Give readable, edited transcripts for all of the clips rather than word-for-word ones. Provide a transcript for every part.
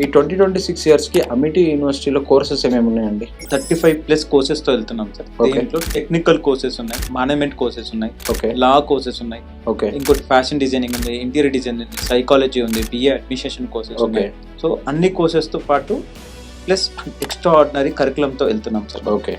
ఈ 2026 ఇయర్స్కి అమిటీ యూనివర్సిటీలో కోర్సెస్ ఏమేమి ఉన్నాయండి? 35+ కోర్సెస్తో వెళ్తున్నాం సార్. దీంట్లో టెక్నికల్ కోర్సెస్ ఉన్నాయి, మేనేజ్మెంట్ కోర్సెస్ ఉన్నాయి, ఓకే లా కోర్సెస్ ఉన్నాయి, ఓకే ఇంకోటి ఫ్యాషన్ డిజైనింగ్ ఉంది, ఇంటీరియర్ డిజైన్ ఉంది, సైకాలజీ ఉంది, బిఏ అడ్మినిస్ట్రేషన్ కోర్సెస్ ఓకే ఉన్నాయి. సో అన్ని కోర్సెస్తో పాటు ప్లస్ ఎక్స్ట్రా ఆర్డినరీ కరికులంతో వెళ్తున్నాం సార్. ఓకే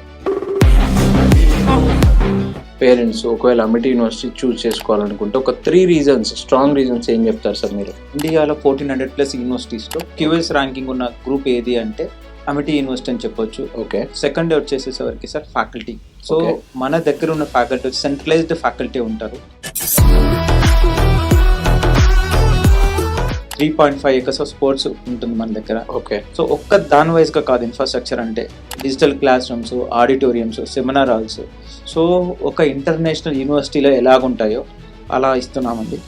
పేరెంట్స్ ఒకవేళ అమిటీ యూనివర్సిటీ చూస్ చేసుకోవాలనుకుంటే ఒక 3 రీజన్స్, స్ట్రాంగ్ రీజన్స్ ఏం చెప్తారు సార్ మీరు? ఇండియాలో 1400+ యూనివర్సిటీస్లో QS ర్యాంకింగ్ ఉన్న గ్రూప్ ఏది అంటే అమిటీ యూనివర్సిటీ అని చెప్పొచ్చు. ఓకే సెకండ్ వచ్చేసేసరికి సార్ ఫ్యాకల్టీ. So Okay. మన దగ్గర ఉన్న ఫ్యాకల్టీ సెంట్రలైజ్డ్ ఫ్యాకల్టీ ఉంటారు. 3.5 acres ఆఫ్ స్పోర్ట్స్ ఉంటుంది మన దగ్గర. ఓకే సో ఒక్క దాని వైజ్గా కాదు, ఇన్ఫ్రాస్ట్రక్చర్ అంటే digital classrooms, auditoriums, seminar halls. So ఒక ఇంటర్నేషనల్ యూనివర్సిటీలో ఎలాగుంటాయో అలా ఇస్తున్నామండి.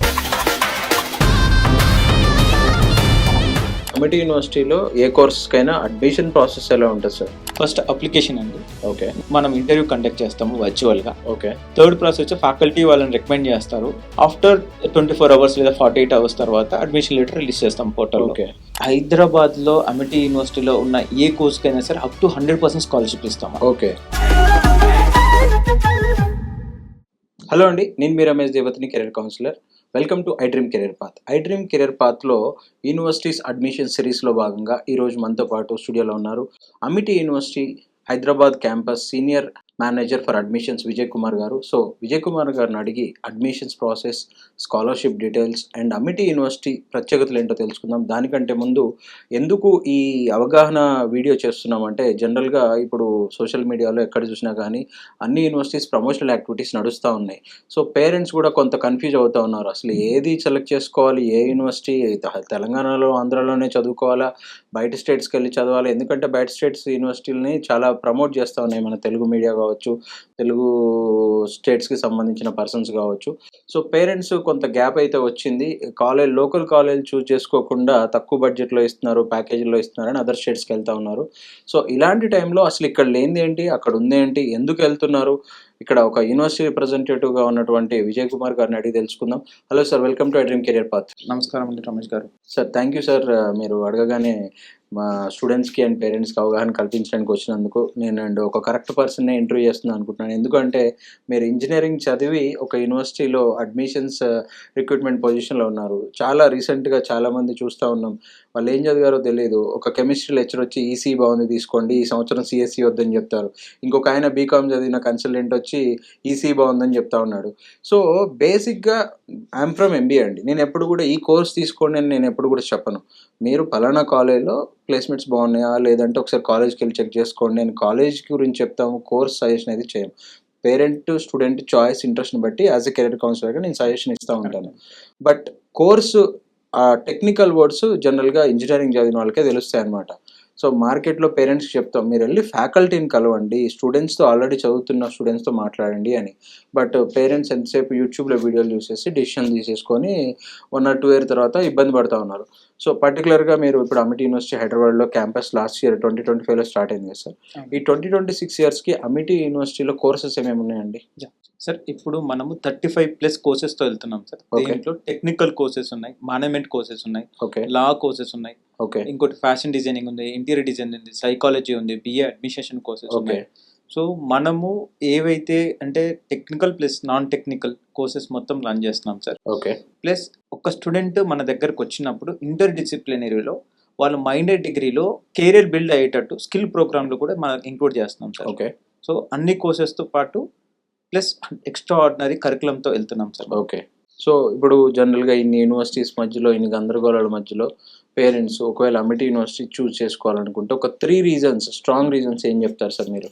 అమిటీ యూనివర్సిటీలో ఏ కోర్సెస్కైనా అడ్మిషన్ ప్రాసెస్ ఎలా ఉంటుంది సార్? ఫస్ట్ అప్లికేషన్ అండి, ఓకే మనం ఇంటర్వ్యూ కండక్ట్ చేస్తాము వర్చువల్గా. ఓకే థర్డ్ ప్రాసెస్ వచ్చి ఫ్యాకల్టీ వాళ్ళని రికమెండ్ చేస్తారు. ఆఫ్టర్ 24 hours లేదా 48 hours తర్వాత అడ్మిషన్ లెటర్ రిలీజ్ చేస్తాం పోర్టల్. ఓకే హైదరాబాద్లో అమిటీ యూనివర్సిటీలో ఉన్న ఏ కోర్స్కైనా సరే అప్ టు 100% స్కాలర్షిప్ ఇస్తాం. ఓకే హలో అండి, నేను మీ రమేష్ దేవతిని, career counsellor. Welcome to I dream career path. I dream career పాత్లో యూనివర్సిటీస్ అడ్మిషన్ సిరీస్లో భాగంగా ఈరోజు మనతో పాటు స్టూడియోలో ఉన్నారు Amity university Hyderabad campus senior manager for admissions Vijay Kumar గారు. సో విజయ్ కుమార్ గారిని అడిగి admissions process, scholarship details and Amity university ప్రత్యేకతలు ఏంటో తెలుసుకుందాం. దానికంటే ముందు ఎందుకు ఈ అవగాహన వీడియో చేస్తున్నామంటే, జనరల్గా ఇప్పుడు సోషల్ మీడియాలో ఎక్కడ చూసినా కానీ అన్ని యూనివర్సిటీస్ ప్రమోషనల్ యాక్టివిటీస్ నడుస్తూ ఉన్నాయి. సో పేరెంట్స్ కూడా కొంత కన్ఫ్యూజ్ అవుతూ ఉన్నారు, అసలు ఏది సెలెక్ట్ చేసుకోవాలి, ఏ యూనివర్సిటీ తెలంగాణలో ఆంధ్రాలోనే చదువుకోవాలా, బయట స్టేట్స్కి వెళ్ళి చదవాలి. ఎందుకంటే బయట స్టేట్స్ యూనివర్సిటీలని చాలా ప్రమోట్ చేస్తూ ఉన్నాయి మన తెలుగు మీడియా కావచ్చు, తెలుగు స్టేట్స్కి సంబంధించిన పర్సన్స్ కావచ్చు. సో పేరెంట్స్ కొంత గ్యాప్ అయితే వచ్చింది. లోకల్ కాలేజ్ చూస్ చేసుకోకుండా తక్కువ బడ్జెట్లో ఇస్తున్నారు, ప్యాకేజీలో ఇస్తున్నారని అదర్ స్టేట్స్కి వెళ్తూ ఉన్నారు. సో ఇలాంటి టైంలో అసలు ఇక్కడ లేనిది ఏంటి, అక్కడ ఉందేంటి, ఎందుకు వెళ్తున్నారు, ఇక్కడ ఒక యూనివర్సిటీ రిప్రజెంటేటివ్గా ఉన్నటువంటి విజయ్ కుమార్ గారిని అడిగి తెలుసుకుందాం. Hello sir, welcome to I dream career path. నమస్కారం అండి రమేష్ గారు. సార్ థ్యాంక్ యూ సార్, మీరు అడగగానే మా స్టూడెంట్స్కి అండ్ పేరెంట్స్కి అవగాహన కల్పించడానికి వచ్చినందుకు. నేను ఒక కరెక్ట్ పర్సన్నే ఇంటర్వ్యూ చేస్తున్నాను అనుకుంటున్నాను. ఎందుకంటే మీరు ఇంజనీరింగ్ చదివి ఒక యూనివర్సిటీలో అడ్మిషన్స్ రిక్రూట్మెంట్ పొజిషన్లో ఉన్నారు. చాలా రీసెంట్గా చాలామంది చూస్తూ ఉన్నాం, వాళ్ళు ఏం చదివారో తెలియదు. ఒక కెమిస్ట్రీ లెక్చర్ వచ్చి ఈసీ బాగుంది తీసుకోండి, ఈ సంవత్సరం సిఎస్సి వద్దని చెప్తారు. ఇంకొక ఆయన బీకామ్ చదివిన కన్సల్టెంట్ వచ్చి ఈసీ బాగుందని చెప్తా ఉన్నాడు. సో బేసిక్గా ఐఎమ్ ఫ్రమ్ ఎంబీఏ అండి. నేను ఎప్పుడు కూడా ఈ కోర్స్ తీసుకోండి అని నేను ఎప్పుడు కూడా చెప్పను. మీరు పలానా కాలేజ్లో ప్లేస్మెంట్స్ బాగున్నాయా లేదంటే ఒకసారి కాలేజ్కి వెళ్ళి చెక్ చేసుకోండి, నేను కాలేజ్ గురించి చెప్తాము, కోర్స్ సజెషన్ అయితే చేయము. పేరెంట్ స్టూడెంట్ చాయిస్, ఇంట్రెస్ట్ని బట్టి యాజ్ ఎ కెరీర్ కౌన్సిలర్గా నేను సజెషన్ ఇస్తూ ఉంటాను. బట్ కోర్సు టెక్నికల్ వర్డ్స్ జనరల్గా ఇంజనీరింగ్ చదివిన వాళ్ళకే తెలుస్తాయి అన్నమాట. సో మార్కెట్లో పేరెంట్స్కి చెప్తాం, మీరు వెళ్ళి ఫ్యాకల్టీని కలవండి, స్టూడెంట్స్తో ఆల్రెడీ చదువుతున్న స్టూడెంట్స్తో మాట్లాడండి అని. బట్ పేరెంట్స్ ఎంతసేపు యూట్యూబ్లో వీడియోలు చూసేసి డిసిషన్ తీసేసుకొని 1 or 2 years తర్వాత ఇబ్బంది పడుతూ ఉన్నారు. సో పర్టికులర్గా మీరు ఇప్పుడు అమిటీ యూనివర్సిటీ హైదరాబాద్లో క్యాంపస్ లాస్ట్ ఇయర్ 2025లో స్టార్ట్ అయింది కదా సార్. ఈ 2026 ఇయర్స్కి అమిటీ యూనివర్సిటీలో కోర్సెస్ ఏమేమి ఉన్నాయండి? సార్ ఇప్పుడు మనము 35+ కోర్సెస్తో వెళ్తున్నాం సార్. దీంట్లో టెక్నికల్ కోర్సెస్ ఉన్నాయి, మేనేజ్మెంట్ కోర్సెస్ ఉన్నాయి, ఓకే లా కోర్సెస్ ఉన్నాయి, ఓకే ఇంకోటి ఫ్యాషన్ డిజైనింగ్ ఉంది, ఇంటీరియర్ డిజైన్ ఉంది, సైకాలజీ ఉంది, బిఏ అడ్మినిస్ట్రేషన్ కోర్సెస్ ఓకే ఉన్నాయి. సో మనము ఏవైతే అంటే technical plus non technical courses మొత్తం రన్ చేస్తున్నాం సార్. ఓకే ప్లస్ ఒక స్టూడెంట్ మన దగ్గరకు వచ్చినప్పుడు ఇంటర్ డిసిప్లినరీలో వాళ్ళ మైండెడ్ డిగ్రీలో కెరీర్ బిల్డ్ అయ్యేటట్టు స్కిల్ ప్రోగ్రామ్లో కూడా మనం ఇంక్లూడ్ చేస్తున్నాం సార్. ఓకే సో అన్ని కోర్సెస్తో పాటు ప్లస్ ఎక్స్ట్రా ఆర్డినరీ కరికులంతో వెళ్తున్నాం సార్. ఓకే సో ఇప్పుడు జనరల్గా ఇన్ని యూనివర్సిటీస్ మధ్యలో, ఇన్ని గందరగోళాల మధ్యలో పేరెంట్స్ ఒకవేళ అమిటీ యూనివర్సిటీ చూస్ చేసుకోవాలనుకుంటే ఒక 3 రీజన్స్, స్ట్రాంగ్ రీజన్స్ ఏం చెప్తారు సార్ మీరు?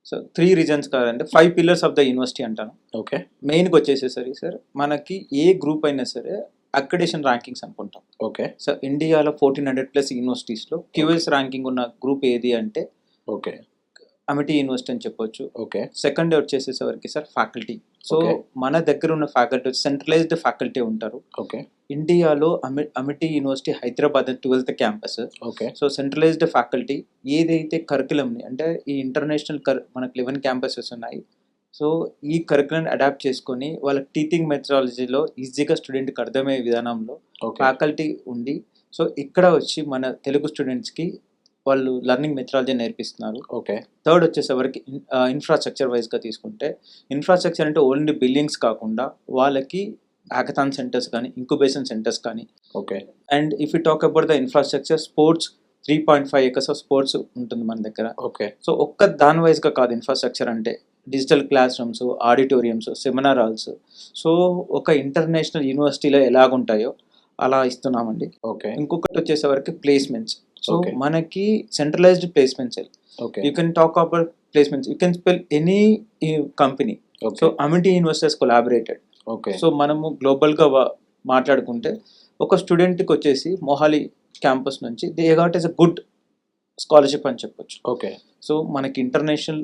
సో 3 రీజన్స్ కాదంటే 5 pillars ఆఫ్ ద యూనివర్సిటీ అంటాను. ఓకే మెయిన్గా వచ్చేసేసరికి సార్ మనకి ఏ గ్రూప్ అయినా సరే అక్రిడేషన్ ర్యాంకింగ్స్ అనుకుంటాం. ఓకే సో ఇండియాలో 1400+ యూనివర్సిటీస్లో QS ర్యాంకింగ్ ఉన్న గ్రూప్ ఏది అంటే ఓకే అమిటీ యూనివర్సిటీ అని చెప్పొచ్చు. ఓకే సెకండ్ వచ్చేసేసరికి సార్ ఫ్యాకల్టీ. So Okay. మన దగ్గర ఉన్న ఫ్యాకల్టీ సెంట్రలైజ్డ్ ఫ్యాకల్టీ ఉంటారు. ఓకే ఇండియాలో Amity university Hyderabad 12th campus. Okay so centralised faculty ఏదైతే కరికులంని అంటే ఈ ఇంటర్నేషనల్ మనకు 11 క్యాంపసెస్ ఉన్నాయి. సో ఈ కరికులం అడాప్ట్ చేసుకొని వాళ్ళ టీచింగ్ మెథడాలజీలో ఈజీగా స్టూడెంట్కి అర్థమయ్యే విధానంలో ఓకే ఫ్యాకల్టీ ఉండి సో ఇక్కడ వచ్చి మన తెలుగు స్టూడెంట్స్కి వాళ్ళు లెర్నింగ్ మెథడాలజీ నేర్పిస్తున్నారు. ఓకే. థర్డ్ వచ్చేసరికి ఇన్ఫ్రాస్ట్రక్చర్ వైజ్గా తీసుకుంటే, ఇన్ఫ్రాస్ట్రక్చర్ అంటే ఓన్లీ బిల్డింగ్స్ కాకుండా వాళ్ళకి హ్యాకథాన్ సెంటర్స్ కానీ, ఇంక్యుబేషన్ సెంటర్స్ కానీ, okay. And if you talk about the infrastructure, sports 3.5 acres of sports ఉంటుంది మన దగ్గర. ఓకే. సో ఒక్క దాని వైజ్గా కాదు ఇన్ఫ్రాస్ట్రక్చర్ అంటే, digital classrooms, auditoriums, seminar halls. So ఒక ఇంటర్నేషనల్ యూనివర్సిటీలో ఎలాగుంటాయో అలా ఇస్తున్నామండి. ఓకే. ఇంకొకటి వచ్చేసరికి ప్లేస్మెంట్స్. So Okay. మనకి centralized placements. Okay. You can talk about placements, you can spell any company. Okay. So Amity universities collaborated. Okay. So మనము గ్లోబల్గా మాట్లాడుకుంటే ఒక స్టూడెంట్కి వచ్చేసి మొహాలి క్యాంపస్ నుంచి they got is a good scholarship అని చెప్పొచ్చు. ఓకే. సో మనకి ఇంటర్నేషనల్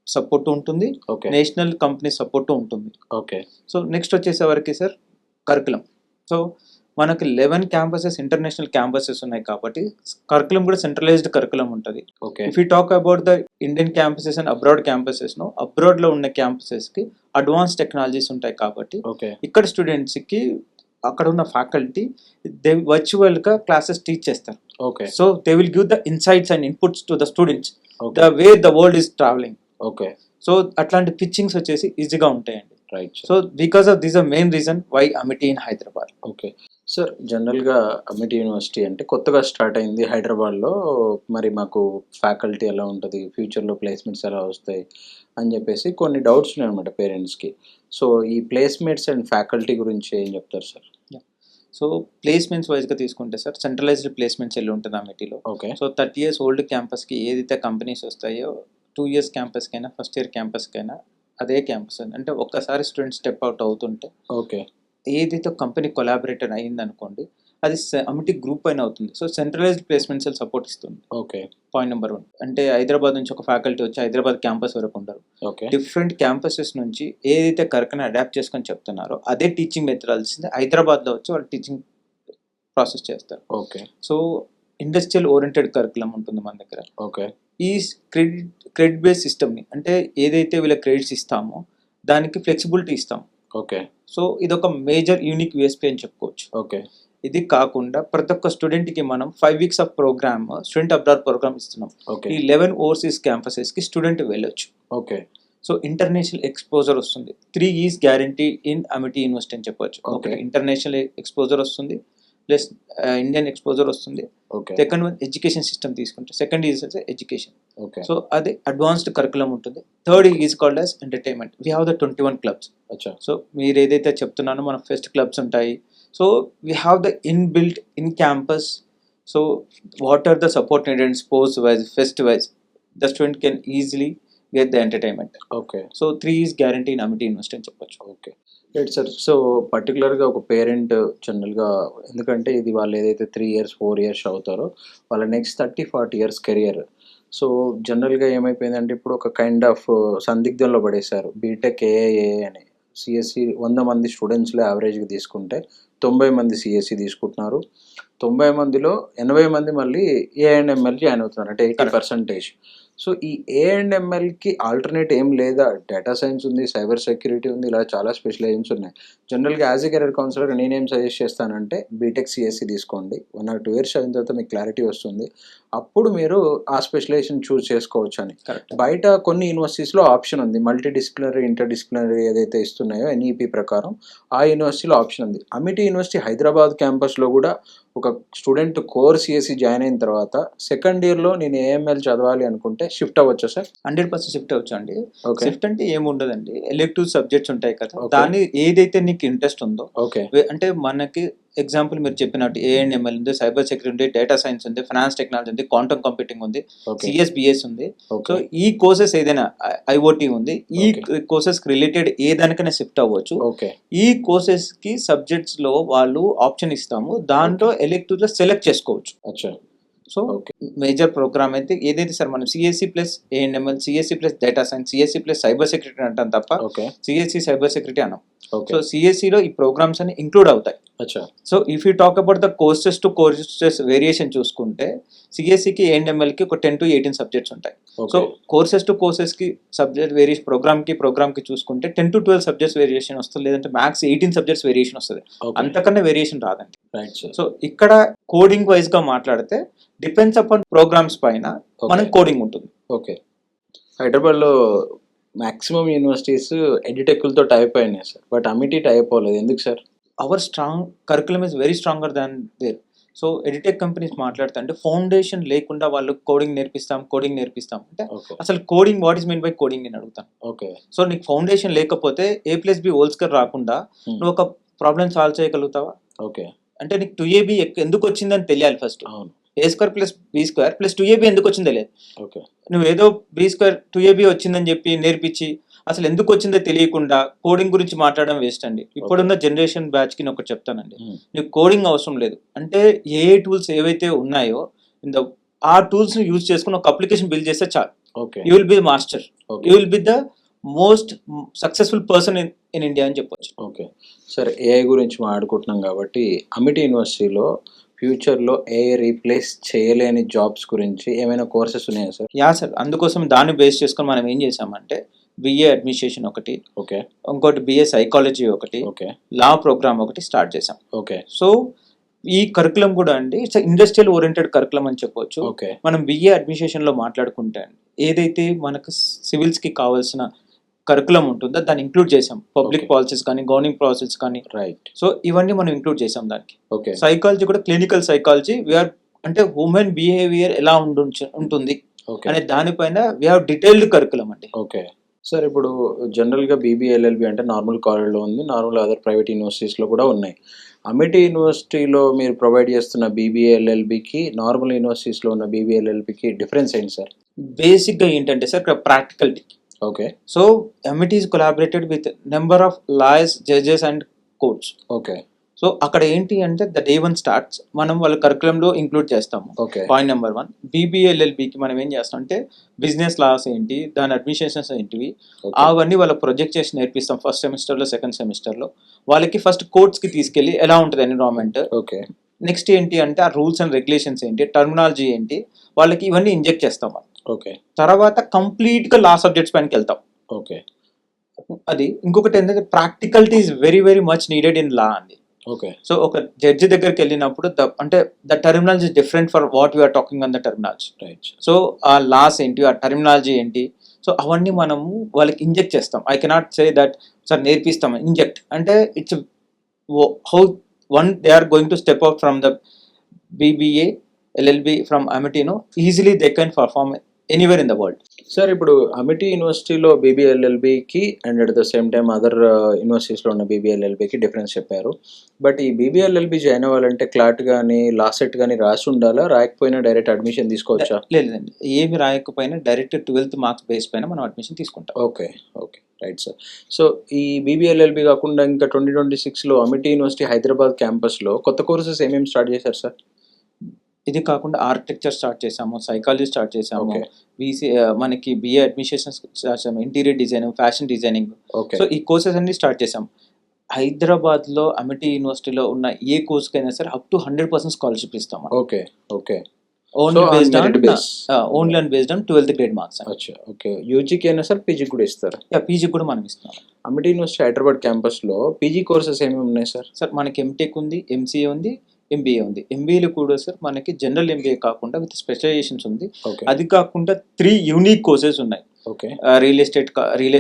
సపోర్ట్ ఉంటుంది, ఓకే. నేషనల్ కంపెనీ సపోర్ట్ ఉంటుంది. ఓకే. సో నెక్స్ట్ వచ్చేసరికి సార్ కరికులం. సో మనకి 11 క్యాంపసెస్ ఇంటర్నేషనల్ క్యాంపసెస్ ఉన్నాయి కాబట్టి కరికులం కూడా సెంట్రలైజ్డ్ కరికులం ఉంటుంది. Okay. If you talk about the Indian campuses and abroad క్యాంపసెస్ను, అబ్రాడ్లో ఉన్న క్యాంపసెస్కి అడ్వాన్స్ టెక్నాలజీస్ ఉంటాయి కాబట్టి ఓకే. ఇక్కడ స్టూడెంట్స్కి అక్కడ ఉన్న ఫ్యాకల్టీ దే వర్చువల్గా క్లాసెస్ టీచ్ చేస్తారు. Okay. So they will give the insights and inputs to the students okay. The way the world is traveling. Okay. So అట్లాంటి పిచ్చింగ్స్ వచ్చేసి ఈజీగా ఉంటాయండి. Right. So because of this a main reason why Amity in Hyderabad. Okay sir, జనరల్గా Amity university అంటే కొత్తగా start అయింది హైదరాబాద్లో. మరి మాకు ఫ్యాకల్టీ ఎలా ఉంటుంది, ఫ్యూచర్లో ప్లేస్మెంట్స్ ఎలా వస్తాయి అని చెప్పేసి కొన్ని డౌట్స్ ఉన్నాయి అనమాట పేరెంట్స్కి. సో ఈ ప్లేస్మెంట్స్ అండ్ ఫ్యాకల్టీ గురించి ఏం చెప్తారు సార్? సో ప్లేస్మెంట్స్ వైజ్గా తీసుకుంటే సార్ సెంట్రలైజ్డ్ ప్లేస్మెంట్స్ వెళ్ళి ఉంటుంది అమిటీలో. ఓకే. సో 30 years ఓల్డ్ క్యాంపస్కి ఏదైతే కంపెనీస్ వస్తాయో 2 years క్యాంపస్కైనా, ఫస్ట్ ఇయర్ క్యాంపస్కైనా అదే క్యాంపస్. అంటే ఒక్కసారి స్టూడెంట్ స్టెప్ అవుట్ అవుతుంటే ఓకే. ఏదైతే కంపెనీ కొలాబరేటర్ అయింది అనుకోండి, అది అమిటీ గ్రూప్ అయిన అవుతుంది. సో సెంట్రలైజ్డ్ ప్లేస్మెంట్స్ సపోర్ట్ ఇస్తుంది. ఓకే. పాయింట్ నెంబర్ 1 అంటే హైదరాబాద్ నుంచి ఒక ఫ్యాకల్టీ వచ్చి హైదరాబాద్ క్యాంపస్ వరకు ఉండరు. ఓకే. డిఫరెంట్ క్యాంపసెస్ నుంచి ఏదైతే కరెక్ట్గా అడాప్ట్ చేసుకొని చెప్తున్నారో అదే టీచింగ్ మెథడాలజీ హైదరాబాద్లో వచ్చి వాళ్ళు టీచింగ్ ప్రాసెస్ చేస్తారు. Okay. So industrial oriented curriculum ఉంటుంది మన దగ్గర. ఓకే. ఈ క్రెడిట్ బేస్డ్ సిస్టమ్ని, అంటే ఏదైతే వీళ్ళ క్రెడిట్స్ ఇస్తామో దానికి ఫ్లెక్సిబిలిటీ ఇస్తాం. ఓకే. సో ఇది ఒక మేజర్ యూనిక్ యూఎస్పీ అని చెప్పుకోవచ్చు. ఓకే. ఇది కాకుండా ప్రతి ఒక్క స్టూడెంట్కి మనం 5 weeks of programme, student abroad programme ఇస్తున్నాం. ఓకే. ఈ 11 ఓవర్సీస్ క్యాంపసెస్కి స్టూడెంట్ వెళ్ళొచ్చు. ఓకే. సో ఇంటర్నేషనల్ ఎక్స్పోజర్ వస్తుంది. 3 years guarantee in Amity university అని చెప్పొచ్చు. Okay. ఒకటి ఇంటర్నేషనల్ ఎక్స్పోజర్ వస్తుంది, ప్లస్ ఇండియన్ ఎక్స్పోజర్ వస్తుంది. Okay. Second one education system తీసుకుంటే second is education. Okay. So అది అడ్వాన్స్డ్ కరికులం ఉంటుంది. Third is called as entertainment. We have the 21 clubs. అచ్చా. So మీరు ఏదైతే చెప్తున్నానో మన ఫెస్ట్ క్లబ్స్ ఉంటాయి. So we have the inbuilt in campus. So what are the support needed sports wise, fest wise, the student can easily get the entertainment. Okay. So 3 years guarantee in Amity university అని చెప్పొచ్చు. Okay. Right sir. So పర్టికులర్గా ఒక parent జనరల్గా, ఎందుకంటే ఇది వాళ్ళు ఏదైతే 3 years 4 years అవుతారో వాళ్ళ నెక్స్ట్ 30-40 years కెరియర్. సో జనరల్గా ఏమైపోయిందంటే ఇప్పుడు ఒక కైండ్ ఆఫ్ సందిగ్ధంలో పడేశారు. బీటెక్ ఏఏ అని సిఎస్సి 100 మంది స్టూడెంట్స్లో యావరేజ్గా తీసుకుంటే 90 మంది సిఎస్సి తీసుకుంటున్నారు. 90 మందిలో 80 మంది మళ్ళీ ఏఎండ్ఎంఎల్ జాయిన్ అవుతున్నారు, అంటే 80%. సో ఈ ఏఎండ్ఎంఎల్కి ఆల్టర్నేట్ ఏం లేదా? డేటా సైన్స్ ఉంది, సైబర్ సెక్యూరిటీ ఉంది, ఇలా చాలా స్పెషలైజేషన్స్ ఉన్నాయి. జనరల్గా యాజ్ ఎ కెరీర్ కౌన్సిలర్ నేనేం సజెస్ట్ చేస్తానంటే బీటెక్ సిఎస్సి తీసుకోండి. 1 or 2 years అయిన తర్వాత మీకు క్లారిటీ వస్తుంది, అప్పుడు మీరు ఆ స్పెషలైజేషన్ చూస్ చేసుకోవచ్చు అని. కరెక్ట్. బయట కొన్ని యూనివర్సిటీస్లో ఆప్షన్ ఉంది, మల్టీ డిసిప్లినరీ, ఇంటర్ డిసిప్లినరీ ఏదైతే ఇస్తున్నాయో ఎన్ఈపి ప్రకారం ఆ యూనివర్సిటీలో ఆప్షన్ ఉంది. అమిటీ యూనివర్సిటీ హైదరాబాద్ క్యాంపస్లో కూడా ఒక స్టూడెంట్ కోర్ సిఎస్సి జాయిన్ అయిన తర్వాత సెకండ్ ఇయర్లో నేను ఏఎంఎల్ చదవాలి అనుకుంటే షిఫ్ట్ అవ్వచ్చా సార్? 100% షిఫ్ట్ అవ్వచ్చు అండి. ఓకే. షిఫ్ట్ అంటే ఏముండదండి, ఎలెక్టివ్ సబ్జెక్ట్స్ ఉంటాయి కదా, Okay. దాన్ని ఏదైతే నీకు ఇంట్రెస్ట్ ఉందో, ఓకే. అంటే మనకి ఎగ్జాంపుల్ మీరు చెప్పినట్టు ఏఎండ్ఎంఎల్ ఉంది, సైబర్ సెక్యూరిటీ ఉంది, డేటా సైన్స్ ఉంది, ఫైనాన్స్ టెక్నాలజీ ఉంది, క్వాంటమ్ కంప్యూటింగ్ ఉంది, ఓకే. సిఎస్బిఎస్ ఉంది. So okay. ఈ కోర్సెస్ ఏదైనా ఐఓటీ ఉంది, ఈ Okay. కోర్సెస్ రిలేటెడ్ ఏ దానికైనా షిఫ్ట్ అవ్వచ్చు. ఓకే. ఈ కోర్సెస్ కి సబ్జెక్ట్స్ లో వాళ్ళు ఆప్షన్ ఇస్తాము, దాంట్లో ఎలెక్టివ్ లో సెలెక్ట్ చేసుకోవచ్చు. అచ్చా. So okay. మేజర్ ప్రోగ్రామ్ అయితే ఏదైతే సార్ మనం CSC plus ANML, CSC plus data science, CSC plus cyber security అంటాం తప్ప ఓకే. సిఎస్సి సైబర్ సెక్యూరిటీ అన్నాం. ఓకే. సో సిఎస్సిలో ఈ ప్రోగ్రామ్స్ అన్ని ఇంక్లూడ్ అవుతాయి. అచ్చా. So if you talk about the courses to courses variation చూసుకుంటే సిఎస్సికి ఏఎన్ఎంఎల్కి ఒక 10 to 18 సబ్జెక్ట్స్ ఉంటాయి. So okay. కోర్సెస్ టు కోర్సెస్కి సబ్జెక్ట్ వేరియేషన్ ప్రోగ్రామ్కి చూసుకుంటే 10 to 12 సబ్జెక్ట్స్ వేరియేషన్ వస్తుంది, లేదంటే మ్యాక్స్ 18 సబ్జెక్ట్స్ వేరియేషన్ వస్తుంది. ఓకే. అంతకన్నా వేరియేషన్ రాదండి. Right sir. సో ఇక్కడ కోడింగ్ వైజ్ గా మాట్లాడితే డిపెండ్స్ అపాన్ ప్రోగ్రామ్స్ పైన మనం కోడింగ్ ఉంటుంది. ఓకే. హైదరాబాద్లో మాక్సిమం యూనివర్సిటీస్ ఎడ్యుటెక్లతో టైప్ అయినాయి సార్, బట్ అమిటీ టైప్ అవ్వలేదు, ఎందుకు sir? Our strong curriculum is very stronger than there. So edtech companies మాట్లాడుతా అంటే ఫౌండేషన్ లేకుండా వాళ్ళు కోడింగ్ నేర్పిస్తాం అంటే ఓకే. అసలు coding what is mean by coding నేను అడుగుతాను. ఓకే. సో నీకు ఫౌండేషన్ లేకపోతే A+B హోల్ స్క్వేర్ రాకుండా నువ్వు ఒక ప్రాబ్లమ్ సాల్వ్ చేయగలుగుతావా? ఓకే. అంటే నీకు 2AB ఎందుకు వచ్చిందని తెలియాలి ఫస్ట్. అవును. A² + B² + 2AB ఎందుకు వచ్చిందో తెలియదు. ఓకే. నువ్వు ఏదో B² 2AB వచ్చిందని చెప్పి నేర్పించి అసలు ఎందుకు వచ్చిందో తెలియకుండా కోడింగ్ గురించి మాట్లాడడం వేస్ట్ అండి. ఇప్పుడున్న జనరేషన్ బ్యాచ్ కి నేను ఒకటి చెప్తానండి, నీకు కోడింగ్ అవసరం లేదు అంటే ఏ టూల్స్ ఏవైతే ఉన్నాయో ఆ టూల్స్ ని యూజ్ చేసుకుని ఒక అప్లికేషన్ బిల్డ్ చేస్తే చాలు. Okay. You will be master, you will be the most successful person in India అని చెప్పొచ్చు. ఓకే సార్, ఏఐ గురించి మాట్లాడుకుంటున్నాం కాబట్టి అమిటీ యూనివర్సిటీలో ఫ్యూచర్లో ఏఐ రీప్లేస్ చేయలేని జాబ్స్ గురించి ఏమైనా కోర్సెస్ ఉన్నాయా సార్? యా సార్, అందుకోసం దాన్ని బేస్ చేసుకొని మనం ఏం చేసామంటే బిఏ అడ్మినిస్ట్రేషన్ ఒకటి, ఓకే, ఇంకోటి బిఏ సైకాలజీ ఒకటి, ఓకే, లా ప్రోగ్రామ్ ఒకటి స్టార్ట్ చేసాం. ఓకే. సో ఈ కరికులం కూడా అండి ఇట్స్ ఇండస్ట్రియల్ ఓరియంటెడ్ కరికులం అని చెప్పొచ్చు. ఓకే. మనం బిఏ అడ్మినిస్ట్రేషన్ లో మాట్లాడుకుంటే ఏదైతే మనకు సివిల్స్ కి కావాల్సిన కరికులం ఉంటుందో దాన్ని ఇంక్లూడ్ చేసాం. పబ్లిక్ పాలసీస్ కానీ, గవర్నింగ్ పాలసీస్ కానీ, రైట్. సో ఇవన్నీ మనం ఇంక్లూడ్ చేసాం దానికి. ఓకే. సైకాలజీ కూడా క్లినికల్ సైకాలజీ వీఆర్ అంటే హ్యూమన్ బిహేవియర్ ఎలా ఉంటుంది అనే దానిపైన వీ హావ్ డీటెయిల్డ్ కరికులం అండి. ఓకే సార్, ఇప్పుడు జనరల్గా బీబీఎల్ఎల్బి అంటే నార్మల్ కాలేజ్లో ఉంది, నార్మల్ అదర్ ప్రైవేట్ యూనివర్సిటీస్లో కూడా ఉన్నాయి. అమిటీ యూనివర్సిటీలో మీరు ప్రొవైడ్ చేస్తున్న బీబీఎల్ఎల్బికి నార్మల్ యూనివర్సిటీస్లో ఉన్న బీబీఎల్ఎల్బికి డిఫరెన్స్ ఏంటి సార్? బేసిక్గా ఏంటంటే సార్ ఇక్కడ practicality. Okay. So MIT is collaborated with number of lawyers, judges and courts. Okay. So అక్కడ ఏంటి అంటే ద డే 1 స్టార్ట్స్ మనం వాళ్ళ కరికులంలో ఇంక్లూడ్ చేస్తాము. ఓకే. Point number 1. BBLLBకి మనం ఏం చేస్తాం అంటే బిజినెస్ లాస్ ఏంటి, దాని అడ్మినిస్ట్రేషన్స్ ఏంటివి, అవన్నీ వాళ్ళ ప్రొజెక్ట్ చేసి నేర్పిస్తాం. ఫస్ట్ సెమిస్టర్లో, సెకండ్ సెమిస్టర్లో వాళ్ళకి ఫస్ట్ కోర్ట్స్కి తీసుకెళ్ళి ఎలా ఉంటుంది ఎన్విరాన్మెంట్, ఓకే. నెక్స్ట్ ఏంటి అంటే ఆ రూల్స్ అండ్ రెగ్యులేషన్స్ ఏంటి, టర్మినాలజీ ఏంటి, వాళ్ళకి ఇవన్నీ ఇంజెక్ట్ చేస్తాం. ఓకే. తర్వాత కంప్లీట్గా లా సబ్జెక్ట్స్ పైనకి వెళ్తాం. ఓకే. అది ఇంకొకటి ఏంటంటే practicality is very very much needed in law అండి. ఓకే. సో ఒక జడ్జి దగ్గరికి వెళ్ళినప్పుడు అంటే the terminology is different for what we are talking on the terminology. Right. So ఆ లాస్ ఏంటి, ఆ టర్మినాలజీ ఏంటి, సో అవన్నీ మనము వాళ్ళకి ఇంజెక్ట్ చేస్తాం. I cannot say that sir నేర్పిస్తాం, ఇంజెక్ట్ అంటే it's how one they are going to step out from the BBA LLB from Amity, easily they can perform anywhere in the world. Sir, ఇప్పుడు Amity యూనివర్సిటీలో బీబీఎల్ఎల్బికి and at the same time other యూనివర్సిటీస్లో ఉన్న బీబీఎల్ఎల్బికి difference చెప్పారు. But ఈ BBLLB join అవ్వాలంటే CLAT కానీ లాసెట్ కానీ రాసి ఉండాలా, రాయకపోయినా డైరెక్ట్ అడ్మిషన్ తీసుకోవచ్చా? లేదండి, ఏమి రాయకపోయినా డైరెక్ట్ 12th మార్క్స్ బేస్ పైన మనం అడ్మిషన్ తీసుకుంటాం. Okay. Okay. Right sir. So ఈ బీబీఎల్ఎల్బి కాకుండా ఇంకా 2026లో అమిటీ యూనివర్సిటీ హైదరాబాద్ క్యాంపస్లో కొత్త కోర్సెస్ ఏమేమి స్టార్ట్ చేశారు సార్? ఇది కాకుండా ఆర్కిటెక్చర్ స్టార్ట్ చేసాము, సైకాలజీ స్టార్ట్ చేసాము, Okay. మనకి బిఏ అడ్మినిస్ట్రేషన్ స్టార్ట్ చేసాము, interior designing, fashion designing. Okay. So ఈ కోర్సెస్ అన్ని స్టార్ట్ చేసాం. హైదరాబాద్లో అమిటీ యూనివర్సిటీలో ఉన్న ఏ కోర్స్కైనా సరే అప్ టు 100% స్కాలర్షిప్ ఇస్తాం. Okay. Okay. Only So, based on on merit base. Only on based on 12th grade marks. అచ్చా. ఓకే. యూజీకి అయినా సార్ పీజీకి కూడా ఇస్తారు? పీజీ కూడా మనం ఇస్తున్నాం. అమిటీ యూనివర్సిటీ హైదరాబాద్ క్యాంపస్లో పీజీ కోర్సెస్ ఏమేమి ఉన్నాయి సార్? సార్ మనకి ఎంటెక్ ఉంది, ఎంసీఏ ఉంది, ఎంబీఏ ఉంది. ఎంబీఏలో కూడా సార్ మనకి జనరల్ ఎంబీఏ కాకుండా విత్ స్పెషలైజేషన్స్ ఉంది. ఓకే. అది కాకుండా 3 యూనిక్ కోర్సెస్ ఉన్నాయి. ఓకే. రియల్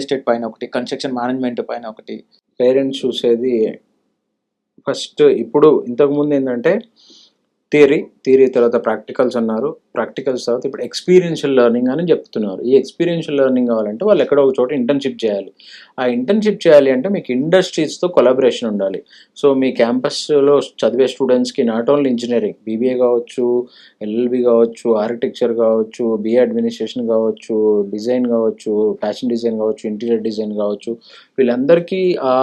ఎస్టేట్ పైన ఒకటి, కన్స్ట్రక్షన్ మేనేజ్మెంట్ పైన ఒకటి. పేరెంట్స్ చూసేది ఫస్ట్ ఇప్పుడు ఇంతకుముందు ఏంటంటే థియరీ తర్వాత ప్రాక్టికల్స్ అన్నారు, ప్రాక్టికల్స్ తర్వాత ఇప్పుడు ఎక్స్పీరియన్షియల్ లెర్నింగ్ అని చెప్తున్నారు. ఈ ఎక్స్పీరియన్షియల్ లెర్నింగ్ కావాలంటే వాళ్ళు ఎక్కడో ఒక చోట ఇంటర్న్షిప్ చేయాలి. ఆ ఇంటర్న్షిప్ చేయాలి అంటే మీకు ఇండస్ట్రీస్తో కొలాబరేషన్ ఉండాలి. సో మీ క్యాంపస్లో చదివే స్టూడెంట్స్కి నాట్ ఓన్లీ ఇంజనీరింగ్, బీబీఏ కావచ్చు, ఎల్ఎల్బి కావచ్చు, ఆర్కిటెక్చర్ కావచ్చు, బిఏ అడ్మినిస్ట్రేషన్ కావచ్చు, డిజైన్ కావచ్చు, ఫ్యాషన్ డిజైన్ కావచ్చు, ఇంటీరియర్ డిజైన్ కావచ్చు, వీళ్ళందరికీ ఆ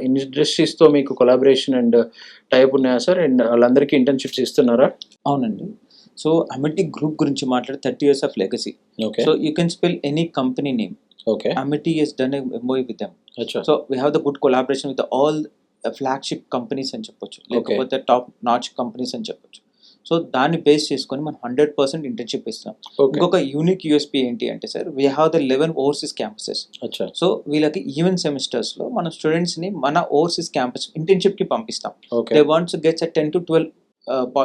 ఇండస్ట్రీస్తో మీకు కొలాబరేషన్ అండ్ టైప్ ఉన్నాయా సార్? అండ్ వాళ్ళందరికీ ఇంటర్న్షిప్స్ ఇస్తున్నారా? అవునండి. సో అమిటీ గ్రూప్ గురించి మాట్లాడే 30 years of legacy. Okay. So you can spell any company name. Okay. Amity has done a MOU with them. అచ్చా. So we have the good collaboration with all flagship companies అని చెప్పొచ్చు, లేకపోతే top notch companies అని చెప్పొచ్చు. So దాన్ని base చేసుకొని మనం 100% internship ఇస్తాం. ఓకే. ఇంకొక యూనిక్ యూఎస్పీ ఏంటి అంటే sir, we have the 11 overseas campuses. అచ్చా. సో వీళ్ళకి ఈవెన్ సెమిస్టర్స్లో మన స్టూడెంట్స్ని మన ఓవర్సీస్ క్యాంపస్ ఇంటర్న్షిప్కి పంపిస్తాం. Okay. They wants gets 10 to 12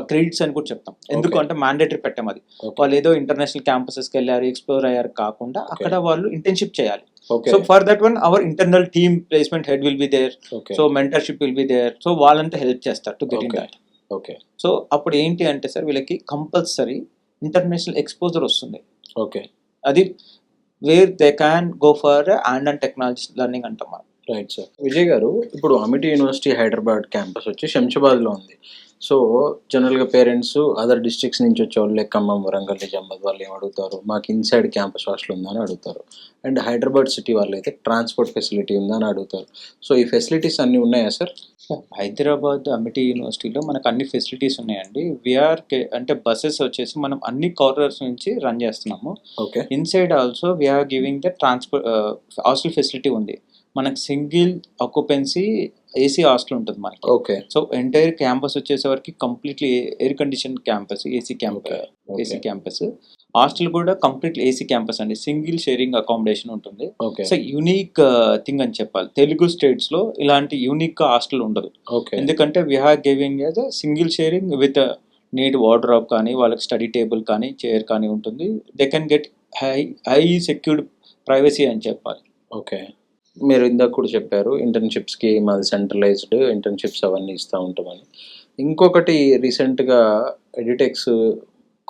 credits అని కూడా చెప్తాం. ఎందుకు అంటే మ్యాండేటరీ పెట్టాం అది. ఓకే. వాళ్ళు ఏదో ఇంటర్నేషనల్ క్యాంపసెస్కి వెళ్ళారు, ఎక్స్ప్లోర్ అయ్యారు కాకుండా అక్కడ వాళ్ళు ఇంటర్న్షిప్ చేయాలి. Okay. So for that one our internal team placement head will be there. Okay. So mentorship will be there. So వాళ్ళంతా హెల్ప్ చేస్తారు to get in okay. That. Okay. So అప్పుడు ఏంటి అంటే సార్, వీళ్ళకి కంపల్సరీ ఇంటర్నేషనల్ ఎక్స్పోజర్ వస్తుంది. Okay. అది where they can go for and technology learning అంటాం మనం. Right sir. విజయ్ గారు, ఇప్పుడు అమిటీ యూనివర్సిటీ హైదరాబాద్ క్యాంపస్ వచ్చి శంషాబాద్లో ఉంది. సో జనరల్గా పేరెంట్స్ అదర్ డిస్ట్రిక్ట్స్ నుంచి వచ్చే వాళ్ళు ఖమ్మం, వరంగల్, నిజామాబాద్ వాళ్ళు ఏం అడుగుతారు, మాకు ఇన్సైడ్ క్యాంపస్ హాస్టల్ ఉందా అని అడుగుతారు. అండ్ హైదరాబాద్ సిటీ వాళ్ళు అయితే ట్రాన్స్పోర్ట్ ఫెసిలిటీ ఉందా అని అడుగుతారు. సో ఈ ఫెసిలిటీస్ అన్నీ ఉన్నాయా సార్? హైదరాబాద్ అమిటీ యూనివర్సిటీలో మనకు అన్ని ఫెసిలిటీస్ ఉన్నాయండి. వీఆర్ అంటే బస్సెస్ వచ్చేసి మనం అన్ని కార్నర్స్ నుంచి రన్ చేస్తున్నాము. Okay. Inside also we are giving the transport hostel facility ఉంది. మనకు సింగిల్ ఆక్యుపెన్సీ ఏసీ హాస్టల్ ఉంటుంది మనకి. ఓకే. సో ఎంటైర్ క్యాంపస్ వచ్చేసరికి completely air condition campus, AC campus. Hostel కూడా కంప్లీట్లీ ఏసీ క్యాంపస్ అండి. సింగిల్ షేరింగ్ అకామిడేషన్ ఉంటుంది. Okay. So unique thing అని చెప్పాలి. తెలుగు స్టేట్స్ లో ఇలాంటి యూనిక్ హాస్టల్ ఉండదు. ఓకే. ఎందుకంటే we are giving as a single sharing with neat wardrobe కానీ, వాళ్ళకి స్టడీ టేబుల్ కానీ, చైర్ కానీ ఉంటుంది. They can get high secured privacy అని చెప్పాలి. ఓకే. మీరు ఇందాక కూడా చెప్పారు ఇంటర్న్షిప్స్కి మాది సెంట్రలైజ్డ్ ఇంటర్న్షిప్స్ అవన్నీ ఇస్తూ ఉంటామని. ఇంకొకటి రీసెంట్గా ఎడిటెక్స్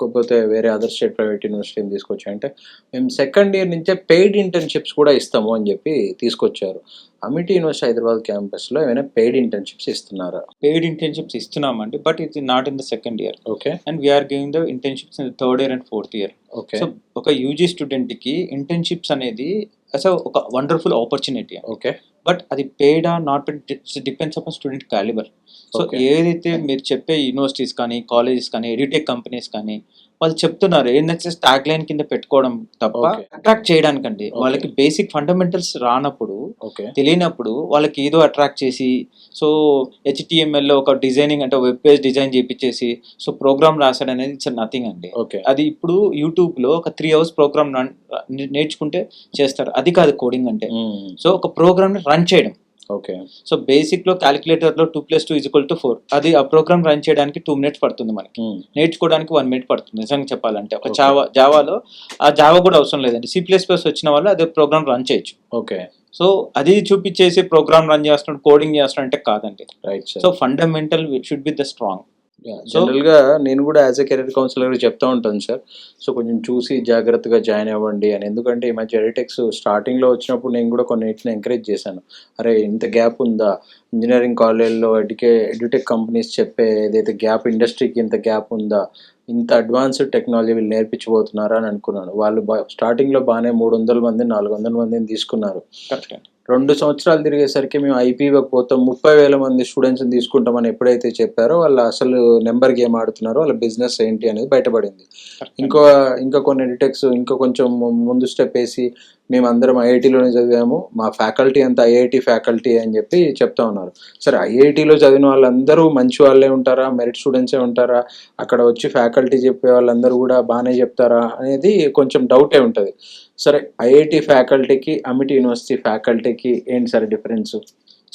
కాకపోతే వేరే అదర్ స్టేట్ ప్రైవేట్ యూనివర్సిటీని తీసుకొచ్చాయంటే మేము సెకండ్ ఇయర్ నుంచే పెయిడ్ ఇంటర్న్షిప్స్ కూడా ఇస్తాము అని చెప్పి తీసుకొచ్చారు. అమిటీ యూనివర్సిటీ హైదరాబాద్ క్యాంపస్లో ఏమైనా పెయిడ్ ఇంటర్న్షిప్స్ ఇస్తున్నారా? పెయిడ్ ఇంటర్న్షిప్స్ ఇస్తున్నామండి, but it not in the second year. Okay. And we're giving the internships in the third year and fourth year. Okay. So ఒక యూజీ స్టూడెంట్కి ఇంటర్న్షిప్స్ అనేది అసలు ఒక వండర్ఫుల్ ఆపర్చునిటీ. ఓకే. బట్ అది పెయిడా not paid depends upon student calibre. So ఏదైతే మీరు చెప్పే యూనివర్సిటీస్ కానీ, కాలేజెస్ కానీ, ఎడ్యుటెక్ కంపెనీస్ కానీ వాళ్ళు చెప్తున్నారు ఏంటంటే ట్యాగ్ లైన్ కింద పెట్టుకోవడం తప్ప అట్రాక్ట్ చేయడానికండి. వాళ్ళకి బేసిక్ ఫండమెంటల్స్ రానప్పుడు, తెలియనప్పుడు వాళ్ళకి ఏదో అట్రాక్ట్ చేసి, సో HTML లో ఒక డిజైనింగ్ అంటే వెబ్ పేజ్ డిజైన్ చేయించేసి సో ప్రోగ్రామ్ రాసాడు అనేది ఇట్స్ నథింగ్ అండి. అది ఇప్పుడు యూట్యూబ్ లో ఒక 3 hours ప్రోగ్రామ్ నేర్చుకుంటే చేస్తారు. అది కాదు కోడింగ్ అంటే. సో ఒక ప్రోగ్రామ్ ని రన్ చేయడం. ఓకే. సో బేసిక్ లో క్యాలిక్యులేటర్ లో 2+2=4 అది ఆ ప్రోగ్రామ్ రన్ చేయడానికి 2 minutes పడుతుంది మనకి. నేర్చుకోవడానికి 1 minute పడుతుంది నిజంగా చెప్పాలంటే. ఒక జావాలో ఆ జావా కూడా అవసరం లేదండి. C++ వచ్చిన వల్ల అదే ప్రోగ్రామ్ రన్ చేయొచ్చు. ఓకే. సో అది చూపించేసి ప్రోగ్రామ్ రన్ చేస్తున్నాడు, కోడింగ్ చేస్తున్నాడు అంటే కాదండి. Right. So fundamental should be the strong. జనరల్గా నేను కూడా యాజ్ ఎ కెరీర్ కౌన్సిలర్ చెప్తా ఉంటాను సార్. సో కొంచెం చూసి జాగ్రత్తగా జాయిన్ అవ్వండి అని. ఎందుకంటే ఈ మధ్య ఎడిటెక్స్ స్టార్టింగ్లో వచ్చినప్పుడు నేను కూడా కొన్నిటిని ఎంకరేజ్ చేశాను. అరే ఇంత గ్యాప్ ఉందా ఇంజనీరింగ్ కాలేజ్లో, ఎడ్యుటెక్ కంపెనీస్ చెప్పే ఏదైతే గ్యాప్, ఇండస్ట్రీకి ఇంత గ్యాప్ ఉందా, ఇంత అడ్వాన్స్డ్ టెక్నాలజీ వీళ్ళు నేర్పించబోతున్నారా అని అనుకున్నాను. వాళ్ళు స్టార్టింగ్లో బాగానే 300 మంది 400 మందిని తీసుకున్నారు. 2 సంవత్సరాలు తిరిగేసరికి మేము IP ఇవ్వకపోతాం 30,000 మంది స్టూడెంట్స్ని తీసుకుంటామని ఎప్పుడైతే చెప్పారో వాళ్ళు అసలు నెంబర్ గేమ్ ఆడుతున్నారో, వాళ్ళ బిజినెస్ ఏంటి అనేది బయటపడింది. ఇంకా కొన్ని ఎడిటెక్స్ ఇంకా కొంచెం ముందు స్టెప్ వేసి మేమందరం IITలోనే చదివాము, మా ఫ్యాకల్టీ అంతా IIT ఫ్యాకల్టీ అని చెప్పి చెప్తా ఉన్నారు. సరే IITలో చదివిన వాళ్ళందరూ మంచి వాళ్ళే ఉంటారా, మెరిట్ స్టూడెంట్సే ఉంటారా, అక్కడ వచ్చి ఫ్యాకల్టీ చెప్పే వాళ్ళందరూ కూడా బాగానే చెప్తారా అనేది కొంచెం డౌటే ఉంటుంది. సరే IIT ఫ్యాకల్టీకి అమిటీ యూనివర్సిటీ ఫ్యాకల్టీకి ఏంటి సార్ డిఫరెన్స్?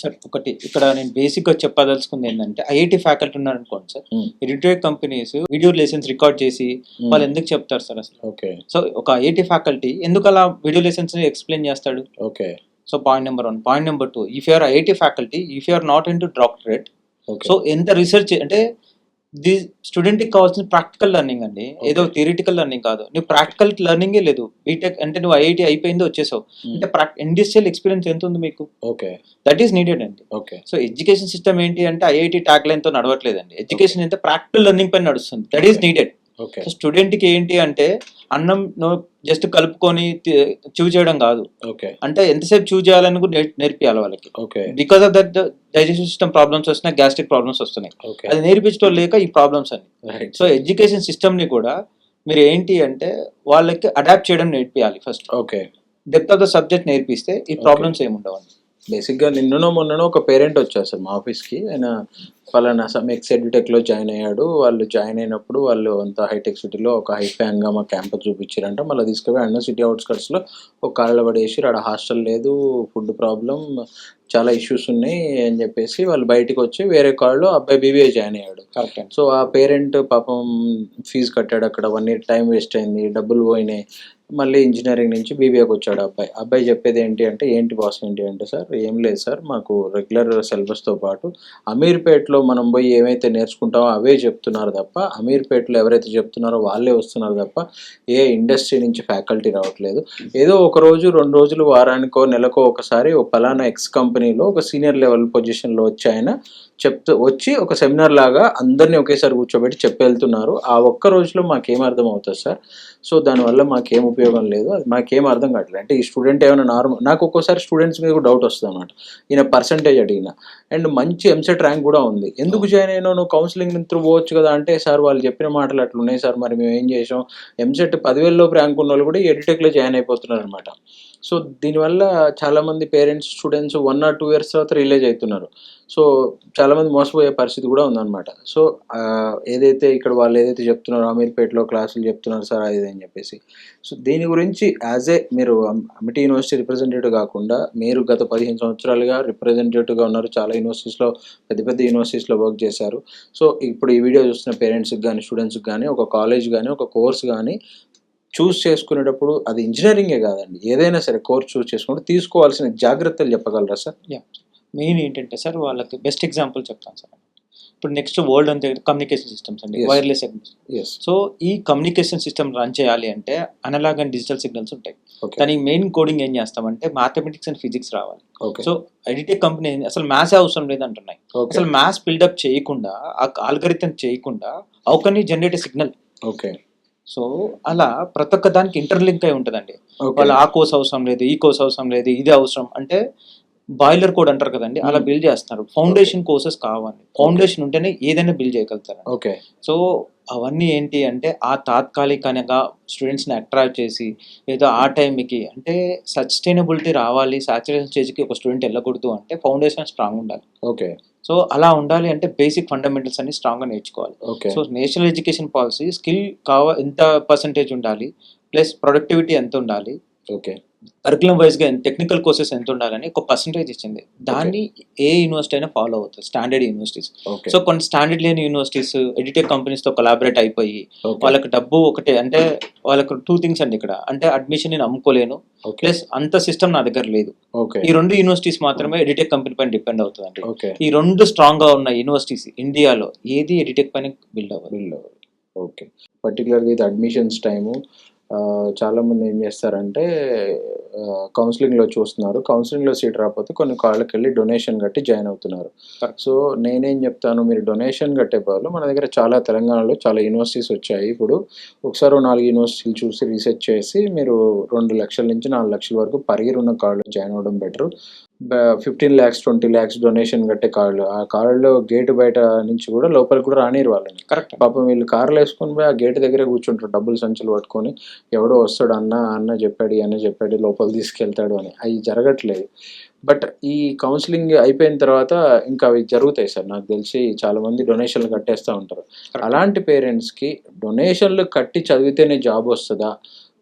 సార్ ఒకటి ఇక్కడ నేను బేసిక్గా చెప్పదలుచుకుంది ఏంటంటే, IIT ఫ్యాకల్టీ ఉన్నారనుకోండి sir, edtech companies video lessons record చేసి వాళ్ళు ఎందుకు చెప్తారు సార్ అసలు? ఓకే. సో ఒక IIT ఫ్యాకల్టీ ఎందుకు అలా వీడియో లెసన్స్ ఎక్స్ప్లెయిన్ చేస్తాడు? Okay. So point number 1. Point number 2, if you're IIT faculty, if you're not in to doctorate, so ఎంత రీసెర్చ్ అంటే ది స్టూడెంట్కి కావాల్సిన ప్రాక్టికల్ లెర్నింగ్ అండి, ఏదో థియరిటికల్ లెర్నింగ్ కాదు. నువ్వు ప్రాక్టికల్ లెర్నింగే లేదు. బీటెక్ అంటే నువ్వు IIT అయిపోయిందో వచ్చేసావు అంటే ఇండస్ట్రియల్ ఎక్స్పీరియన్స్ ఎంత ఉంది మీకు? ఓకే. దట్ ఈస్ నీడెడ్ అండి. ఓకే. సో ఎడ్యుకేషన్ సిస్టమ్ ఏంటి అంటే IIT ట్యాగ్ లైన్ తో నడవట్లేదండి. ఎడ్యుకేషన్ ఎంత ప్రాక్టికల్ లెర్నింగ్ పైన నడుస్తుంది. That is needed. Okay. So స్టూడెంట్కి ఏంటి అంటే అన్నం జస్ట్ కలుపుకొని చూవ్ చేయడం కాదు, ఓకే. అంటే ఎంతసేపు చూవ్ చేయాలని కూడా నేర్పియాలి వాళ్ళకి. Okay. Because of that digestion system problems వస్తున్నాయి, గ్యాస్ట్రిక్ ప్రాబ్లమ్స్ వస్తున్నాయి. ఓకే. అది నేర్పించడం లేక ఈ ప్రాబ్లమ్స్ అన్ని. రైట్. సో ఎడ్యుకేషన్ సిస్టమ్ని కూడా మీరు ఏంటి అంటే వాళ్ళకి అడాప్ట్ చేయడం నేర్పియాలి first. Okay. Depth of the subject నేర్పిస్తే ఈ ప్రాబ్లమ్స్ ఏముండవండి. బేసిక్గా నిన్ననో మొన్ననో ఒక పేరెంట్ వచ్చారు సార్ మా ఆఫీస్కి. ఆయన ఫలానా ఎక్స్ ఎడ్యుటెక్లో జాయిన్ అయ్యాడు. వాళ్ళు జాయిన్ అయినప్పుడు వాళ్ళు అంత హైటెక్ సిటీలో ఒక హై ఫ్యాన్గా మా క్యాంపస్ చూపించారంట. మళ్ళీ తీసుకుపోయి అన్న సిటీ అవుట్స్కట్స్లో ఒక కాళ్ళ పడేసి ఆడ హాస్టల్ లేదు, ఫుడ్ ప్రాబ్లం, చాలా ఇష్యూస్ ఉన్నాయి అని చెప్పేసి వాళ్ళు బయటకు వచ్చి వేరే కాళ్ళు అబ్బాయి బీబీఏ జాయిన్ అయ్యాడు. కరెక్ట్. సో ఆ పేరెంట్ పాపం ఫీజు కట్టాడు, అక్కడ 1 year టైం వేస్ట్ అయింది, డబ్బులు పోయినాయి. మళ్ళీ ఇంజనీరింగ్ నుంచి బీబీఏకి వచ్చాడు అబ్బాయి చెప్పేది ఏంటి అంటే, ఏంటి బాస్ ఏంటి అంటే, సార్ ఏం లేదు సార్, మాకు రెగ్యులర్ సిలబస్తో పాటు అమీర్పేట్లో మనం పోయి ఏమైతే నేర్చుకుంటామో అవే చెప్తున్నారు తప్ప, అమీర్పేట్లో ఎవరైతే చెప్తున్నారో వాళ్ళే వస్తున్నారు తప్ప ఏ ఇండస్ట్రీ నుంచి ఫ్యాకల్టీ రావట్లేదు. ఏదో ఒక రోజు 2 రోజులు వారానికో నెలకో ఒకసారి ఒక పలానా ఎక్స్ కంపెనీలో ఒక సీనియర్ లెవెల్ పొజిషన్లో వచ్చి ఆయన వచ్చి ఒక సెమినార్ లాగా అందరినీ ఒకేసారి కూర్చోబెట్టి చెప్పి వెళ్తున్నారు. ఆ ఒక్క రోజులో మాకేం అర్థం అవుతుంది సార్? సో దానివల్ల మాకేం ఉపయోగం లేదు, అది మాకేం అర్థం కావట్లేదు. అంటే ఈ స్టూడెంట్ ఏమైనా నార్మల్, నాకు ఒక్కోసారి స్టూడెంట్స్ మీద కూడా డౌట్ వస్తుంది అనమాట. ఈయన పర్సంటేజ్ అడిగిన అండ్ మంచి ఎంసెట్ ర్యాంక్ కూడా ఉంది, ఎందుకు జాయిన్ అయినా, నువ్వు కౌన్సిలింగ్ త్రూ పోవచ్చు కదా అంటే, సార్ వాళ్ళు చెప్పిన మాటలు అట్లా ఉన్నాయి సార్, మరి మేము ఏం చేసాం, ఎంసెట్ 10,000 లోపు ర్యాంక్ ఉన్న వాళ్ళు కూడా ఎడ్యుటెక్లో జాయిన్ అయిపోతున్నారు అనమాట. సో దీనివల్ల చాలామంది పేరెంట్స్ స్టూడెంట్స్ 1 or 2 years తర్వాత రిలీజ్ అవుతున్నారు. సో చాలామంది మోసపోయే పరిస్థితి కూడా ఉందన్నమాట. సో ఏదైతే ఇక్కడ వాళ్ళు ఏదైతే చెప్తున్నారో అమీర్పేటలో క్లాసులు చెప్తున్నారు సార్ అది అని చెప్పేసి, సో దీని గురించి మీరు అమిటీ యూనివర్సిటీ రిప్రజెంటేటివ్ కాకుండా మీరు గత 15 సంవత్సరాలుగా రిప్రజెంటేటివ్గా ఉన్నారు, చాలా యూనివర్సిటీస్లో పెద్ద పెద్ద యూనివర్సిటీస్లో వర్క్ చేశారు. సో ఇప్పుడు ఈ వీడియో చూస్తున్న పేరెంట్స్కి కానీ స్టూడెంట్స్కి కానీ ఒక కాలేజ్ కానీ ఒక కోర్స్ కానీ చూస్ చేసుకునేటప్పుడు, అది ఇంజనీరింగే కాదండి, ఏదైనా సరే కోర్స్ చూస్ చేసుకుంటే తీసుకోవాల్సిన జాగ్రత్తలు చెప్పగలరా సార్? మెయిన్ ఏంటంటే సార్ వాళ్ళకి బెస్ట్ ఎగ్జాంపుల్ చెప్తాను సార్. ఇప్పుడు నెక్స్ట్ వరల్డ్ అంతే కమ్యూనికేషన్ సిస్టమ్స్ అండి, వైర్లెస్. సో ఈ కమ్యూనికేషన్ సిస్టమ్ రన్ చేయాలి అంటే అనలాగ్ అండ్ డిజిటల్ సిగ్నల్స్ ఉంటాయి. దానికి మెయిన్ కోడింగ్ ఏం చేస్తామంటే మ్యాథమెటిక్స్ అండ్ ఫిజిక్స్ రావాలి. సో ఎడిటెక్ కంపెనీ అసలు మ్యాథ్స్ అవసరం లేదంటున్నాయి. అసలు మ్యాథ్స్ బిల్డప్ చేయకుండా, ఆ ఆల్గరిథం చేయకుండా how can you generate a signal? Okay. So అలా ప్రతి ఒక్క దానికి ఇంటర్లింక్ అయి ఉంటుందండి. వాళ్ళు ఆ కోర్స్ అవసరం లేదు, ఈ కోర్స్ అవసరం లేదు, ఇది అవసరం అంటే బాయిలర్ కోడ్ అంటారు కదండి, అలా బిల్డ్ చేస్తున్నారు. ఫౌండేషన్ కోర్సెస్ కావాలి, ఫౌండేషన్ ఉంటేనే ఏదైనా బిల్డ్ చేయగలుగుతారు. ఓకే. సో అవన్నీ ఏంటి అంటే ఆ తాత్కాలికంగా స్టూడెంట్స్ని అట్రాక్ట్ చేసి ఏదో ఆ టైంకి అంటే సస్టైనబిలిటీ రావాలి, సాచురేషన్ స్టేజ్కి ఒక స్టూడెంట్ వెళ్ళకూడదు అంటే ఫౌండేషన్ స్ట్రాంగ్ ఉండాలి. ఓకే. సో అలా ఉండాలి అంటే బేసిక్ ఫండమెంటల్స్ అన్ని స్ట్రాంగ్గా నేర్చుకోవాలి. So national education policy skill ఎంత పర్సంటేజ్ ఉండాలి, ప్లస్ ప్రొడక్టివిటీ ఎంత ఉండాలి, ఓకే, కరికులం వైజ్గా టెక్నికల్ కోర్సెస్ ఎంత ఉండాలని ఒక పర్సంటేజ్ ఇచ్చింది. దాన్ని ఏ యూనివర్సిటీ అయినా ఫాలో అవుతుంది, స్టాండర్డ్ యూనివర్సిటీస్. సో కొన్ని స్టాండర్డ్ లేని యూనివర్సిటీస్ ఎడిటెక్ కంపెనీస్తో కొలాబరేట్ అయిపోయి వాళ్ళకి డబ్బు ఒకటే, అంటే వాళ్ళకి 2 things అండి ఇక్కడ, అంటే అడ్మిషన్ నేను అమ్ముకోలేను, ప్లస్ అంత సిస్టమ్ నా దగ్గర లేదు. ఈ 2 యూనివర్సిటీస్ మాత్రమే ఎడిటెక్ కంపెనీ పైన డిపెండ్ అవుతుంది. ఈ 2 స్ట్రాంగ్ గా ఉన్న యూనివర్సిటీస్ ఇండియాలో ఏది ఎడిటెక్ పైన బిల్డ్ అవ్వాలి. ఓకే. పర్టికులర్గా ఇది అడ్మిషన్స్ టైము చాలామంది ఏం చేస్తారంటే కౌన్సిలింగ్లో చూస్తున్నారు, కౌన్సిలింగ్లో సీట్ రాకపోతే కొన్ని కాళ్ళకి వెళ్ళి డొనేషన్ కట్టి జాయిన్ అవుతున్నారు. సో నేనేం చెప్తాను, మీరు డొనేషన్ కట్టే బదులు మన దగ్గర చాలా తెలంగాణలో చాలా యూనివర్సిటీస్ వచ్చాయి. ఇప్పుడు ఒకసారి 4 యూనివర్సిటీలు చూసి రీసెర్చ్ చేసి మీరు 2 లక్షల నుంచి 4 లక్షల వరకు పర్ ఇయర్ ఉన్న కాళ్ళు జాయిన్ అవ్వడం బెటర్. 15 lakhs 20 lakhs డొనేషన్ కట్టే కాళ్ళు, ఆ కాళ్ళలో గేటు బయట నుంచి కూడా లోపలికి కూడా రానిరు వాళ్ళని. కరెక్ట్. పాపం వీళ్ళు కార్లు వేసుకొని పోయి ఆ గేటు దగ్గరే కూర్చుంటారు, డబ్బులు సంచులు పట్టుకొని, ఎవడో వస్తాడు అన్న చెప్పాడు లోపల తీసుకెళ్తాడు అని. అవి జరగట్లేదు. బట్ ఈ కౌన్సిలింగ్ అయిపోయిన తర్వాత ఇంకా అవి జరుగుతాయి సార్, నాకు తెలిసి చాలామంది డొనేషన్లు కట్టేస్తూ ఉంటారు. అలాంటి పేరెంట్స్కి డొనేషన్లు కట్టి చదివితేనే జాబ్ వస్తుందా,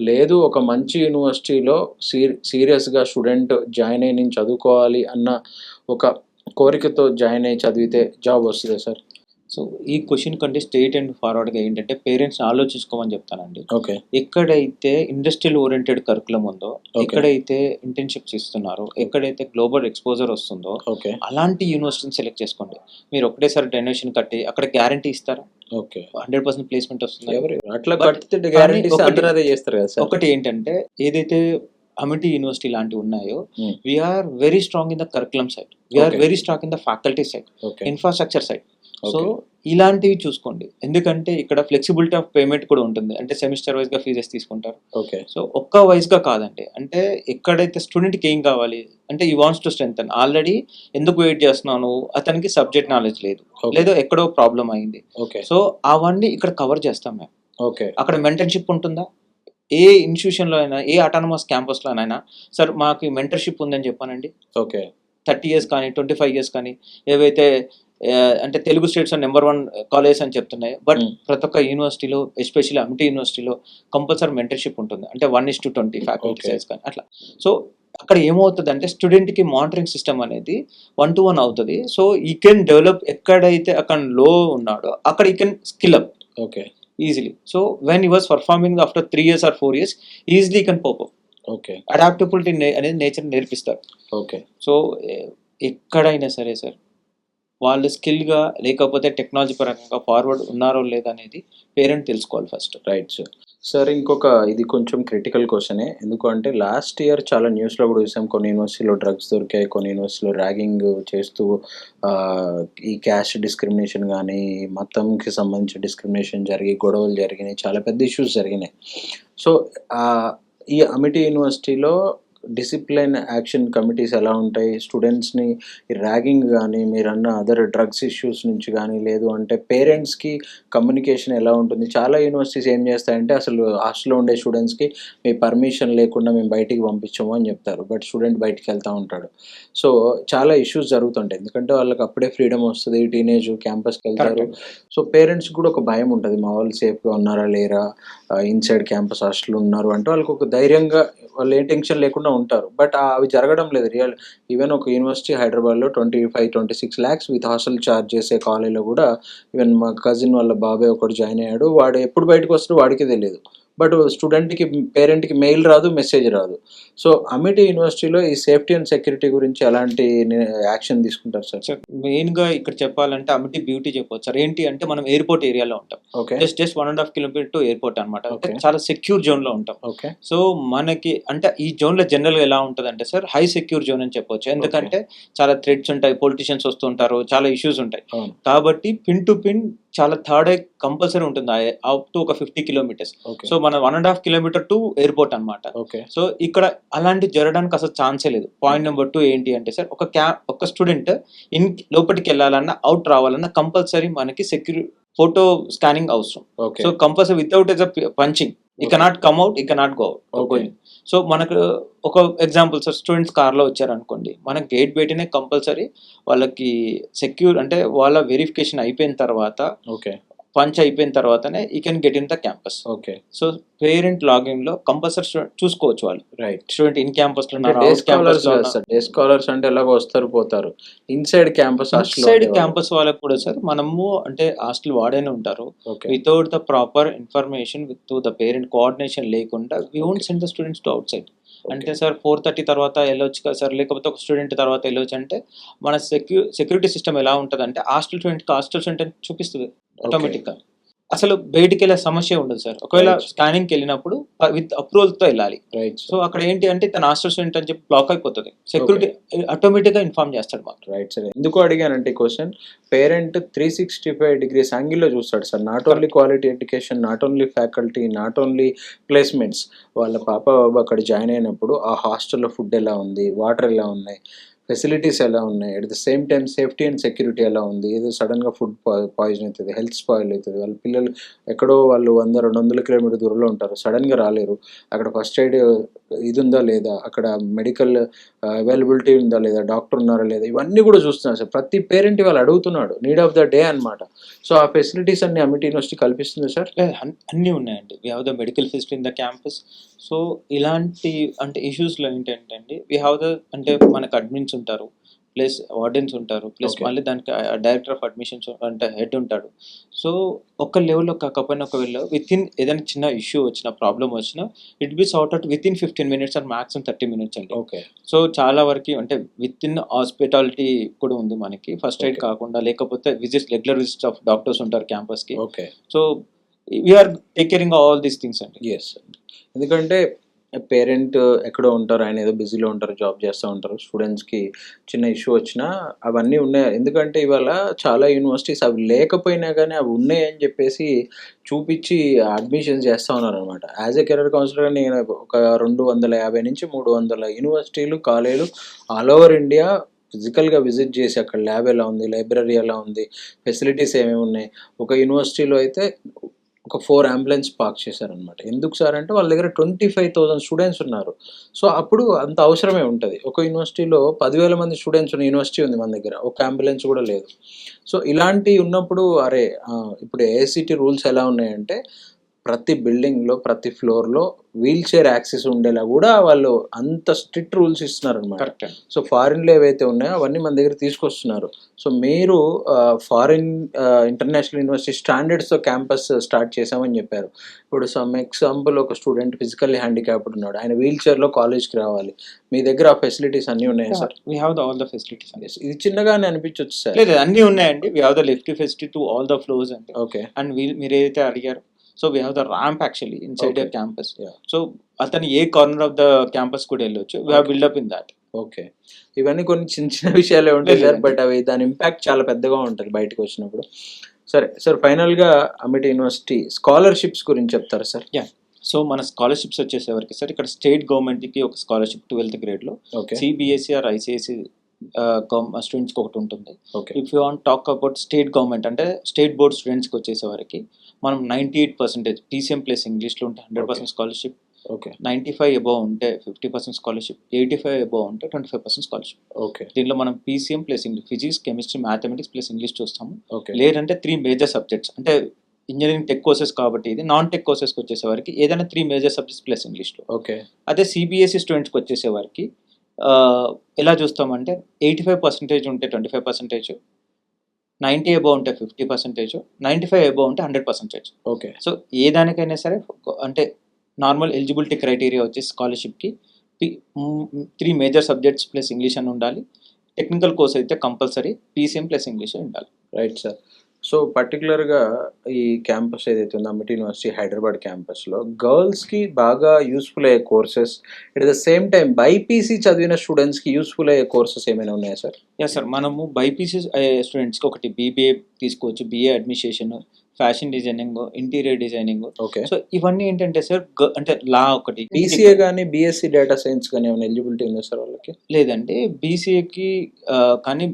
లేదు ఒక మంచి యూనివర్సిటీలో సీరియస్గా స్టూడెంట్ జాయిన్ అయ్యి నేను చదువుకోవాలి అన్న ఒక కోరికతో జాయిన్ అయ్యి చదివితే జాబ్ వస్తుందా సార్? సో ఈ క్వశ్చన్ కంటే స్ట్రైట్ అండ్ ఫార్వర్డ్గా ఏంటంటే పేరెంట్స్ ఆలోచించుకోమని చెప్తానండి. ఓకే. ఎక్కడైతే ఇండస్ట్రియల్ ఓరియంటెడ్ కరికులం ఉందో, ఎక్కడైతే ఇంటర్న్షిప్స్ ఇస్తున్నారో, ఎక్కడైతే గ్లోబల్ ఎక్స్పోజర్ వస్తుందో అలాంటి యూనివర్సిటీని సెలెక్ట్ చేసుకోండి. మీరు ఒకటేసారి డొనేషన్ కట్టి అక్కడ గ్యారంటీ ఇస్తారా? ఓకే. 100% ప్లేస్మెంట్ వస్తుంది. అట్లా కట్టితే గ్యారంటీ చేస్తారు కదా సార్. ఒకటి ఏంటంటే ఏదైతే అమిటీ యూనివర్సిటీ లాంటివి ఉన్నాయో, we are very strong in the curriculum side, we are very strong in the faculty side, infrastructure side. So okay. ఇలాంటివి చూసుకోండి. ఎందుకంటే ఇక్కడ ఫ్లెక్సిబిలిటీ ఆఫ్ పేమెంట్ కూడా ఉంటుంది. అంటే సెమిస్టర్ వైస్‌గా ఫీజెస్ తీసుకుంటారు. ఓకే. సో ఒక్క వైస్‌గా కాదండి. అంటే ఎక్కడైతే స్టూడెంట్‌కి ఏం కావాలి అంటే he wants to strengthen. Already ఎందుకు వెయిట్ చేస్తున్నావు నువ్వు? అతనికి సబ్జెక్ట్ నాలెడ్జ్ లేదు. ఓకే. లేదో ఎక్కడో ప్రాబ్లమ్ అయింది. ఓకే. సో అవన్నీ ఇక్కడ కవర్ చేస్తాం మేము. ఓకే. అక్కడ మెంటర్‌షిప్ ఉంటుందా? ఏ ఇన్‌స్టిట్యూషన్‌లో అయినా, ఏ అటానమస్ క్యాంపస్‌లోనైనా సార్ మాకు మెంటర్‌షిప్ ఉందని చెప్పానండి. ఓకే. 30 ఇయర్స్ కానీ, 25 ఇయర్స్ కానీ ఏవైతే అంటే తెలుగు స్టేట్స్‌లో నంబర్ 1 కాలేజెస్ అని చెప్తున్నాయి. బట్ హ్మ్. ప్రతి ఒక్క యూనివర్సిటీలో ఎస్పెషల్లీ అమిటీ యూనివర్సిటీలో కంపల్సరీ మెంటర్‌షిప్ ఉంటుంది. అంటే 1:20 ఫ్యాకల్టీ ఓకే. సైజ్ కానీ అట్లా. సో అక్కడ ఏమవుతదంటే స్టూడెంట్‌కి మానిటరింగ్ సిస్టమ్ అనేది 1-1 అవుతది. సో ఈ కెన్ డెవలప్ ఎక్కడైతే అతను లో ఉన్నాడో అక్కడ ఈ can skill up okay. Easily. So when he was performing after 3 years or 4 years easily can cope up. Okay. Adaptability అనేది నేచర్ నేర్పిస్తారు. ఓకే. సో ఎక్కడైనా సరే సార్ వాళ్ళు స్కిల్‌గా లేకపోతే టెక్నాలజీ పరంగా ఫార్వర్డ్ ఉన్నారో లేదా అనేది పేరెంట్ తెలుసుకోవాలి ఫస్ట్. Right sir. సార్ ఇంకొక ఇది కొంచెం క్రిటికల్ క్వెషనే. ఎందుకు అంటే లాస్ట్ ఇయర్ చాలా న్యూస్‌లో కూడా చూసాం. కొన్ని యూనివర్సిటీలో డ్రగ్స్ దొరికాయి. కొన్ని యూనివర్సిటీలో ర్యాగింగ్ చేస్తూ ఈ క్యాస్ట్ డిస్క్రిమినేషన్ గానీ, మతంకి సంబంధించిన డిస్క్రిమినేషన్ జరిగి, గొడవలు జరిగినాయి. చాలా పెద్ద ఇష్యూస్ జరిగినాయి. సో, ఈ అమిటీ యూనివర్సిటీలో డిసిప్లిన్ యాక్షన్ కమిటీస్ ఎలా ఉంటాయి? స్టూడెంట్స్‌ని ర్యాగింగ్ గానీ, మీరన్న అదర్ డ్రగ్స్ ఇష్యూస్ నుంచి గానీ, లేదు అంటే పేరెంట్స్‌కి కమ్యూనికేషన్ ఎలా ఉంటుంది? చాలా యూనివర్సిటీస్ ఏం చేస్తాయంటే అసలు హాస్టల్‌లో ఉండే స్టూడెంట్స్‌కి మీ పర్మిషన్ లేకుండా మేము బయటికి పంపించము అని చెప్తారు. బట్ స్టూడెంట్ బయటికెళ్తా ఉంటాడు. సో, చాలా ఇష్యూస్ జరుగుతుంటాయి. ఎందుకంటే వాళ్ళకి అప్పుడే ఫ్రీడమ్ వస్తది. టీనేజ్ క్యాంపస్‌కెళ్తారు. కరెక్ట్. సో, పేరెంట్స్‌కి కూడా ఒక భయం ఉంటది. మా వాళ్ళు సేఫ్‌గా ఉన్నారా? లేరా? ఇన్‌సైడ్ క్యాంపస్ హాస్టల్‌లో ఉన్నారు అంటే వాళ్ళకొక ధైర్యంగా వాళ్ళు ఏ టెన్షన్ లేకుండా ఉంటారు. బట్ అవి జరగడం లేదు. ఈవెన్ ఒక యూనివర్సిటీ హైదరాబాద్‌లో 25-26 లాక్స్ విత్ హాస్టల్ చార్జ్ చేసే కాలేజ్‌లో కూడా ఈవెన్ మా కజిన్ వాళ్ళ బాబాయ్ ఒకడు జాయిన్ అయ్యాడు. వాడు ఎప్పుడు బయటకొస్తాడో వాడికే తెలీదు. బట్ స్టూడెంట్‌కి, పేరెంట్‌కి మెయిల్ రాదు, మెసేజ్ రాదు. సో, అమిటీ యూనివర్సిటీలో ఈ సేఫ్టీ అండ్ సెక్యూరిటీ గురించి ఎలాంటి యాక్షన్ తీసుకుంటారు సార్? సార్ మెయిన్‌గా ఇక్కడ చెప్పాలంటే అమిటీ బ్యూటీ చెప్పొచ్చు సార్. ఏంటి అంటే మనం ఎయిర్‌పోర్ట్ ఏరియాలో ఉంటాం. Okay. Just 1.5 kilometer to airport అన్నమాట. అంటే ఓకే. చాలా సెక్యూర్ జోన్‌లో ఉంటాం. ఓకే. సో మనకి అంటే ఈ జోన్‌లో జనరల్‌గా ఎలా ఉంటదంటే సార్ హై సెక్యూర్ జోన్ అని చెప్పొచ్చు. ఎందుకంటే చాలా థ్రెట్స్ ఉంటాయి, పొలిటీషియన్స్ వస్తుంటారు, చాలా ఇష్యూస్ ఉంటాయి. అవును. కాబట్టి పిన్ టు పిన్ చాలా థర్డ్ ఐ కంపల్సరీ ఉంటుంది. అప్ టు ఒక 50 కిలోమీటర్స్. ఓకే. సో మన 1.5 కిలోమీటర్ టు ఎయిర్‌పోర్ట్ అన్నమాట. ఓకే. సో ఇక్కడ అలాంటివి జరగడానికి అసలు ఛాన్సే లేదు. పాయింట్ నెంబర్ 2 ఏంటి అంటే సార్ ఒక స్టూడెంట్ లోపటికెళ్ళాలన్నా, అవుట్ రావాలన్నా కంపల్సరీ మనకి ఫోటో స్కానింగ్ అవసరం. Okay. So compulsory without punching ఈ Okay. కెనాట్ కమ్ అవుట్, ఈ cannot go out. Okay. So మనకు ఒక ఎగ్జాంపుల్ సార్ స్టూడెంట్స్ కార్లో వచ్చారనుకోండి, మనం గేట్ బయటనే కంపల్సరీ వాళ్ళకి సెక్యూర్ అంటే వాళ్ళ వెరిఫికేషన్ అయిపోయిన తర్వాత ఓకే. పంచ్ అయిపోయిన తర్వాతనే you can get in the campus. Okay. So parent లాగిన్‌లో కంపల్సరీ చూసుకోవచ్చు వాళ్ళు. రైట్. స్టూడెంట్ ఇన్ క్యాంపస్‌లో అంటే ఉన్నారా, డే అవుట్ స్కాలర్స్ క్యాంపస్‌లో కాదు ఉన్నారా. సార్. డే స్కాలర్స్ అంటే ఎలాగో వస్తారు, పోతారు. ఇన్‌సైడ్ క్యాంపస్ హాస్టల్‌లో సైడ్ ఉండేవాళ్ళు. క్యాంపస్ వాళ్ళకి కూడా సార్ మనము అంటే హాస్టల్ వార్డెన్ ఉంటారు. Okay. Without the proper information with the parent coordination లేకుండా we won't Okay. Send the students to outside. Okay. అంటే సార్ 4:30 తర్వాత వెళ్ళొచ్చు కదా సార్, లేకపోతే ఒక స్టూడెంట్ తర్వాత వెళ్ళొచ్చు అంటే మన సెక్యూరిటీ సిస్టమ్ ఎలా ఉంటదంటే హాస్టల్ స్టూడెంట్ అని చూపిస్తది ఆటోమేటిక్‌గా. అసలు బయటికెళ్ళే సమస్యే ఉండదు సార్. ఒకవేళ Right. స్కానింగ్‌కి వెళ్ళినప్పుడు విత్ అప్రూవల్‌తో వెళ్ళాలి. రైట్ సో అక్కడ ఏంటి అంటే తన హాస్టల్ స్టూడెంట్ అని చెప్పి బ్లాక్ అయిపోతది. సెక్యూరిటీ ఆటోమేటిక్‌గా ఇన్ఫార్మ్ చేస్తాడు మాకు. Right sir. ఎందుకు అడిగానంటే ఈ క్వెషన్, పేరెంట్ 365 డిగ్రీస్ యాంగిల్‌లో చూస్తాడు sir. Not only quality education, not only faculty, not only placements. వాళ్ళ పాప బాబు అక్కడ జాయిన్ అయినప్పుడు ఆ హాస్టల్‌లో ఫుడ్ ఎలా ఉంది, వాటర్ ఎలా ఉన్నాయి, ఫెసిలిటీస్ ఎలా ఉన్నాయి, at the same time safety and security ఎలా ఉంది. ఏదో సడన్‌గా ఫుడ్ పాయిజన్ అవుతది, హెల్త్ స్పాయిల్ అవుతది. వాళ్ళ పిల్లలు ఎక్కడో వాళ్ళు 100-200 కిలోమీటర్ దూరంలో ఉంటారు. సడన్‌గా రాలేరు. అక్కడ ఫస్ట్ ఎయిడ్ ఇది ఉందా లేదా, అక్కడ మెడికల్ అవైలబిలిటీ ఉందా లేదా, డాక్టర్ ఉన్నారా లేదా, ఇవన్నీ కూడా చూస్తున్నారు సార్. ప్రతి పేరెంట్ ఇవాళ అడుగుతున్నాడు. నీడ్ ఆఫ్ ద డే అన్నమాట. సో ఆ ఫెసిలిటీస్ అన్ని అమిటీ యూనివర్సిటీ కల్పిస్తుందా సార్? అన్నీ ఉన్నాయండి. We have the medical facility in the campus. So ఇలాంటి అంటే ఇష్యూస్‌లో ఏంటంటే అండి వి హావ్ ద అంటే మనకు అడ్మిన్స్ ఉంటారు. ప్లస్ వార్డెన్స్ ఉంటారు. Plus Okay. మళ్ళీ దానికి డైరెక్టర్ ఆఫ్ అడ్మిషన్స్ అంటే హెడ్ ఉంటాడు. సో ఒక లెవెల్‌లో కాకపోయినా ఒకవేళ వితిన్ ఏదైనా చిన్న ఇష్యూ వచ్చినా, ప్రాబ్లమ్ వచ్చినా it be sort out within 15 minutes or maximum 30 minutes అండి. ఓకే. సో చాలా వరకు అంటే వితిన్ హాస్పిటాలిటీ కూడా ఉంది మనకి. First aid Okay. కాకుండా లేకపోతే రెగ్యులర్ విజిట్స్ ఆఫ్ డాక్టర్స్ ఉంటారు క్యాంపస్‌కి. Okay. So we are take caring all these things అండి. యెస్. ఎందుకంటే పేరెంట్ ఎక్కడో ఉంటారు, ఆయన ఏదో బిజీలో ఉంటారు, జాబ్ చేస్తూ ఉంటారు. స్టూడెంట్స్కి చిన్న ఇష్యూ వచ్చినా అవన్నీ ఉన్నాయి. ఎందుకంటే ఇవాళ చాలా యూనివర్సిటీస్ అవి లేకపోయినా కానీ అవి ఉన్నాయని చెప్పేసి చూపించి అడ్మిషన్స్ చేస్తూ ఉన్నారనమాట. యాజ్ ఎ కెరీర్ కౌన్సిలర్గా నేను ఒక 250 నుంచి 300 యూనివర్సిటీలు, కాలేజీలు ఆల్ ఓవర్ ఇండియా ఫిజికల్గా విజిట్ చేసి అక్కడ ల్యాబ్ ఎలా ఉంది, లైబ్రరీ ఎలా ఉంది, ఫెసిలిటీస్ ఏమేమి ఉన్నాయి. ఒక యూనివర్సిటీలో అయితే ఒక 4 అంబులెన్స్ పార్క్ చేశారనమాట. ఎందుకు సార్ అంటే వాళ్ళ దగ్గర 25,000 స్టూడెంట్స్ ఉన్నారు. సో అప్పుడు అంత అవసరమే ఉంటుంది. ఒక యూనివర్సిటీలో 10,000 మంది స్టూడెంట్స్ ఉన్న యూనివర్సిటీ ఉంది మన దగ్గర, ఒక అంబులెన్స్ కూడా లేదు. సో ఇలాంటివి ఉన్నప్పుడు ఇప్పుడు ఏఐసిటి రూల్స్ ఎలా ఉన్నాయంటే ప్రతి బిల్డింగ్లో, ప్రతి ఫ్లోర్లో వీల్ చైర్ యాక్సెస్ ఉండేలా కూడా వాళ్ళు అంత స్ట్రిక్ట్ రూల్స్ ఇస్తున్నారనమాట. కరెక్ట్. సో ఫారిన్లో ఏవైతే ఉన్నాయో అవన్నీ మన దగ్గర తీసుకొస్తున్నారు. సో మీరు ఫారిన్ ఇంటర్నేషనల్ యూనివర్సిటీ స్టాండర్డ్స్తో క్యాంపస్ స్టార్ట్ చేశామని చెప్పారు. ఇప్పుడు సమ్ ఎగ్జాంపుల్ ఒక స్టూడెంట్ ఫిజికల్లీ హ్యాండిక్యాప్డ్ ఉన్నాడు, ఆయన వీల్ చైర్లో కాలేజ్కి రావాలి, మీ దగ్గర ఆ ఫెసిలిటీస్ అన్నీ ఉన్నాయా sir? We have all the facilities. ఇది చిన్నగానే అనిపించవచ్చు సార్. లేదు, అన్నీ ఉన్నాయండి. We have the lift facility to all the floors అండి. ఓకే. అండ్ మీరు ఏదైతే అడిగారు, so we have the ramp actually inside the campus. Yeah. So అతను ఏ కార్నర్ ఆఫ్ ద క్యాంపస్ కూడా వెళ్ళొచ్చు. We have built up in that. Okay. ఇవన్నీ కొన్ని చిన్న చిన్న విషయాలే ఉంటాయి సార్, లేదు. బట్ అవి దాని ఇంపాక్ట్ చాలా పెద్దగా ఉంటుంది బయటకు వచ్చినప్పుడు. సరే సార్, ఫైనల్గా అమిటీ యూనివర్సిటీ స్కాలర్షిప్స్ గురించి చెప్తారా సార్? సో మన స్కాలర్షిప్స్ వచ్చేసేవరకు సార్, ఇక్కడ స్టేట్ గవర్నమెంట్కి ఒక స్కాలర్షిప్ 12th గ్రేడ్లో, ఓకే. సిబిఎస్ఈ ఆర్ ఐసిఐసి స్టూడెంట్స్కి ఒకటి ఉంటుంది. Okay. If you want talk about state government అంటే స్టేట్ బోర్డ్ స్టూడెంట్స్కి వచ్చేసేవరకు మనం 98% టీసీఎం ప్లస్ ఇంగ్లీష్లో ఉంటే 100% స్కాలర్షిప్, ఓకే. 95 అబౌవ్ ఉంటే 50% స్కాలర్షిప్, 85 అబౌవ్ ఉంటే 25% స్కాలర్షిప్. ఓకే. దీనిలో మనం PCM plus English, physics, chemistry, mathematics plus English చూస్తాము. ఓకే. లేదంటే 3 మేజర్ సబ్జెక్ట్స్ అంటే ఇంజనీరింగ్ టెక్ కోర్సెస్ కాబట్టి ఇది నాన్ టెక్ కోర్సెస్కి వచ్చేసేవారికి ఏదైనా 3 మేజర్ సబ్జెక్ట్స్ ప్లస్ ఇంగ్లీష్లో. ఓకే. అదే సిబిఎస్ఈ స్టూడెంట్స్కి వచ్చేసేవారికి ఎలా చూస్తామంటే 85% ఉంటే 25%, 90 అబౌవ్ ఉంటే 50%, 95 అబౌవ్ ఉంటే 100%. ఓకే. సో ఏ దానికైనా సరే అంటే నార్మల్ ఎలిజిబిలిటీ క్రైటీరియా వచ్చేసి స్కాలర్షిప్కి 3 మేజర్ సబ్జెక్ట్స్ ప్లస్ ఇంగ్లీష్ అని ఉండాలి. టెక్నికల్ కోర్స్ అయితే కంపల్సరీ పీసీఎం ప్లస్ ఇంగ్లీష్ ఉండాలి. Right sir. సో పర్టికులర్గా ఈ క్యాంపస్ ఏదైతే ఉందో అమిటీ యూనివర్సిటీ హైదరాబాద్ క్యాంపస్లో గర్ల్స్కి బాగా యూస్ఫుల్ అయ్యే courses, at the same time BiPC చదివిన స్టూడెంట్స్కి యూస్ఫుల్ అయ్యే కోర్సెస్ ఏమైనా ఉన్నాయా సార్? ఎస్ సార్, మనము బైపీసీ స్టూడెంట్స్కి ఒకటి బీబీఏ తీసుకోవచ్చు, BA administration, fashion designing, interior designing. Okay. So ఇవన్నీ ఏంటంటే సార్ అంటే లా ఒకటి, బీసీఏ కానీ బీఎస్సీ డేటా సైన్స్ కానీ ఏమైనా ఎలిజిబిలిటీ ఉందా సార్ వాళ్ళకి? లేదంటే బీసీఏకి కానీ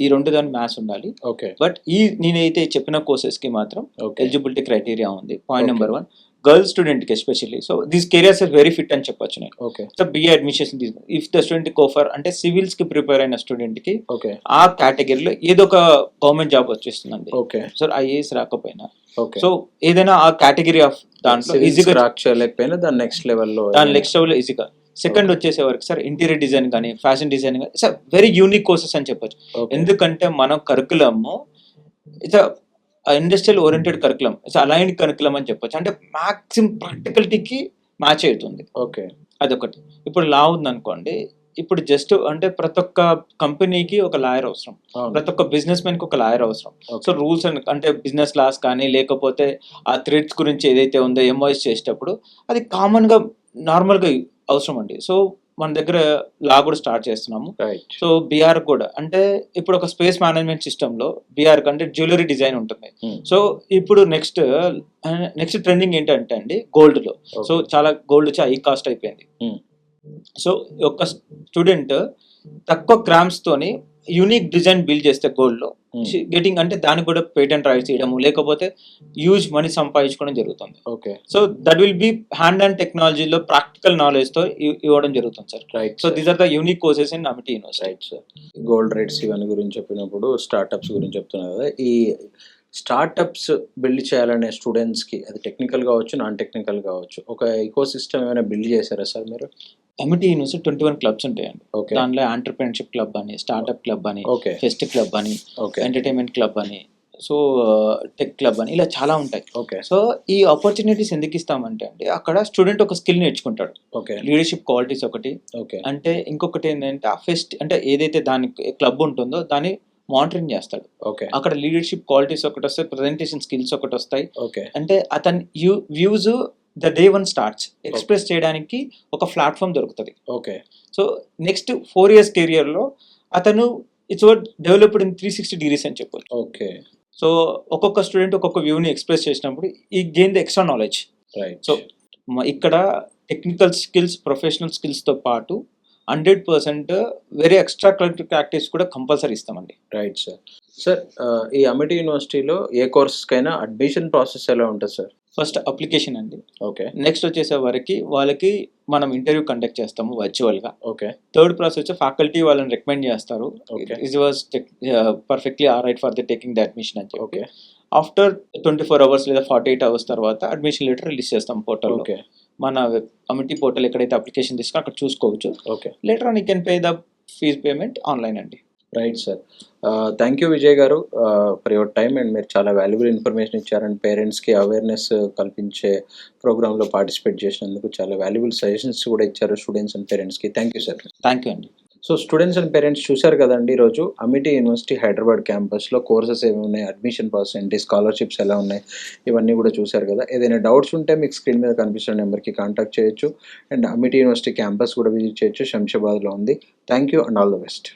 ఈ 2 దాని మ్యాథ్స్ ఉండాలి. ఓకే. బట్ నేనైతే చెప్పిన కోర్సెస్కి మాత్రం ఓకే. ఎలిజిబిలిటీ క్రైటీరియా ఉంది. Point Okay. నెంబర్ 1, గర్ల్స్ స్టూడెంట్కి especially. So these careers are very fit అని చెప్పొచ్చు నేను. Okay. So BA administration if the student కోఫర్ అంటే సివిల్స్కి ప్రిపేర్ అయిన స్టూడెంట్కి ఓకే. ఆ కేటగిరీలో ఏదో ఒక గవర్నమెంట్ జాబ్ వచ్చేస్తుందండి. ఓకే. సో ఐఏఎస్ రాకపోయినా, ఓకే. సో ఏదైనా ఆ కేటగిరీ ఆఫ్ దాంట్లో ఈజీగా క్రాక్ చేయలేకపోయినా దాని నెక్స్ట్ లెవెల్లో దాని నెక్స్ట్ లెవెల్లో ఈజీగా. సెకండ్ వచ్చేసేవరకు సార్ ఇంటీరియర్ డిజైన్ కానీ ఫ్యాషన్ డిజైన్ కానీ సార్ వెరీ యూనిక్ కోర్సెస్ అని చెప్పొచ్చు. ఎందుకంటే మన curriculum it's industrial oriented curriculum, it's aligned curriculum అని చెప్పొచ్చు. అంటే మ్యాక్సిమం ప్రాక్టికలిటీకి మ్యాచ్ అవుతుంది. ఓకే. అదొకటి. ఇప్పుడు లా ఉందనుకోండి, ఇప్పుడు జస్ట్ అంటే ప్రతి ఒక్క కంపెనీకి ఒక లాయర్ అవసరం, ప్రతి ఒక్క బిజినెస్ మ్యాన్కి ఒక లాయర్ అవసరం. సో రూల్స్ అంటే బిజినెస్ లాస్ కానీ లేకపోతే ఆ థ్రెడ్స్ గురించి ఏదైతే ఉందో ఎంఓఎస్ చేసేటప్పుడు అది కామన్గా నార్మల్గా అవసరం అండి. సో మన దగ్గర లా కూడా స్టార్ట్ చేస్తున్నాము. రైట్. సో బీఆర్ కూడా అంటే ఇప్పుడు ఒక స్పేస్ మేనేజ్మెంట్ సిస్టంలో బీఆర్ అంటే జ్యువెలరీ డిజైన్ ఉంటుంది. సో ఇప్పుడు నెక్స్ట్ ట్రెండింగ్ ఏంటంటే అండి గోల్డ్లో. సో చాలా గోల్డ్ వచ్చి హై కాస్ట్ అయిపోయింది. సో ఒక స్టూడెంట్ తక్కువ గ్రామ్స్ తోని యూనిక్ డిజైన్ బిల్డ్ చేస్తే గోల్డ్లో గెటింగ్ అంటే దానికి కూడా పేటెంట్ రైట్స్ ఇవ్వడము లేకపోతే హ్యూజ్ మనీ సంపాదించుకోవడం జరుగుతుంది. Okay. So that will be hand and టెక్నాలజీలో ప్రాక్టికల్ నాలెడ్జ్తో ఇవ్వడం జరుగుతుంది sir. Right. So these are the unique courses in Amity university. Right sir. Gold rates ఇవన్నీ గురించి చెప్పినప్పుడు స్టార్టప్స్ గురించి చెప్తున్నారు కదా, ఈ స్టార్టప్స్ బిల్డ్ చేయాలనే స్టూడెంట్స్కి అది టెక్నికల్ కావచ్చు, నాన్ టెక్నికల్ కావచ్చు, ఒక ఈకో సిస్టమ్ ఏమైనా బిల్డ్ చేశారా సార్ మీరు? అమిటీ యూనివర్సిటీ 21 క్లబ్స్ ఉంటాయండి. ఓకే. దానిలో ఆంటర్‌ప్రెన్యూర్‌షిప్ క్లబ్ అని, స్టార్ట్అప్ క్లబ్ అని, ఓకే. ఫెస్ట్ క్లబ్ అని, ఓకే. ఎంటర్టైన్మెంట్ క్లబ్ అని, సో టెక్ క్లబ్ అని, ఇలా చాలా ఉంటాయి. ఓకే. సో ఈ ఆపర్చునిటీస్ ఎందుకు ఇస్తామంటే అండి అక్కడ స్టూడెంట్ ఒక స్కిల్ నేర్చుకుంటాడు. ఓకే. లీడర్షిప్ క్వాలిటీస్ ఒకటి, ఓకే. అంటే ఇంకొకటి ఏంటంటే ఆ ఫెస్ట్ అంటే ఏదైతే దాని క్లబ్ ఉంటుందో దాన్ని మానిటరింగ్ చేస్తాడు. ఓకే. అక్కడ లీడర్షిప్ క్వాలిటీస్ ఒకటి వస్తాయి, ప్రజెంటేషన్ స్కిల్స్ ఒకటి వస్తాయి. ఓకే. అంటే అతని views the day one starts express చేయడానికి ఒక ప్లాట్ఫామ్ దొరుకుతుంది. ఓకే. సో నెక్స్ట్ 4 years కెరియర్లో అతను it's what developed in 360 degrees అని చెప్పొచ్చు. ఓకే. సో ఒక్కొక్క స్టూడెంట్ ఒక్కొక్క వ్యూని ఎక్స్ప్రెస్ చేసినప్పుడు ఈ gain the extra knowledge. Right. So ఇక్కడ టెక్నికల్ స్కిల్స్, ప్రొఫెషనల్ స్కిల్స్తో పాటు 100% వేరే ఎక్స్ట్రా కరిక్యులర్ యాక్టివిటీస్ కూడా కంపల్సరీ ఇస్తామండి. Right sir. సార్ ఈ అమిటీ యూనివర్సిటీలో ఏ కోర్సెస్కైనా అడ్మిషన్ ప్రాసెస్ ఎలా ఉంటుంది సార్? ఫస్ట్ అప్లికేషన్ అండి. ఓకే. నెక్స్ట్ వచ్చేసే వరకు వాళ్ళకి మనం ఇంటర్వ్యూ కండక్ట్ చేస్తాము వర్చువల్గా. ఓకే. థర్డ్ ప్రాసెస్ వచ్చి ఫ్యాకల్టీ వాళ్ళని రికమెండ్ చేస్తారు. Okay. It was perfectly all right for the taking the admission అని చెప్పి. ఓకే. ఆఫ్టర్ 24 hours లేదా 48 hours తర్వాత అడ్మిషన్ లెటర్ రిలీజ్ చేస్తాం పోర్టల్లో. ఓకే. మన అమిటీ పోర్టల్ ఎక్కడైతే అప్లికేషన్ తీసుకుని అక్కడ చూసుకోవచ్చు. Okay. Later on you can pay the fees payment online అండి. Right sir. Thank you Vijay garu for your time, and మీరు చాలా వాల్యుబుల్ ఇన్ఫర్మేషన్ ఇచ్చారు, అండ్ పేరెంట్స్కి అవేర్నెస్ కల్పించే ప్రోగ్రాంలో పార్టిసిపేట్ చేసినందుకు చాలా వాల్యుబుల్ సజెషన్స్ కూడా ఇచ్చారు స్టూడెంట్స్ అండ్ పేరెంట్స్కి. Thank you sir. Thank you అండి. సో స్టూడెంట్స్ అండ్ పేరెంట్స్ చూశారు కదండి ఈరోజు అమిటీ యూనివర్సిటీ హైదరాబాద్ క్యాంపస్లో కోర్సెస్ ఏమి ఉన్నాయి, అడ్మిషన్ ప్రాసెస్ ఏంటి, స్కాలర్షిప్స్ ఎలా ఉన్నాయి, ఇవన్నీ కూడా చూశారు కదా. ఏదైనా డౌట్స్ ఉంటే మీకు స్క్రీన్ మీద కనిపిస్తున్న నెంబర్కి కాంటాక్ట్ చేయొచ్చు, అండ్ అమిటీ యూనివర్సిటీ క్యాంపస్ కూడా విజిట్ చేయొచ్చు, శంషాబాద్లో ఉంది. Thank you and all the best.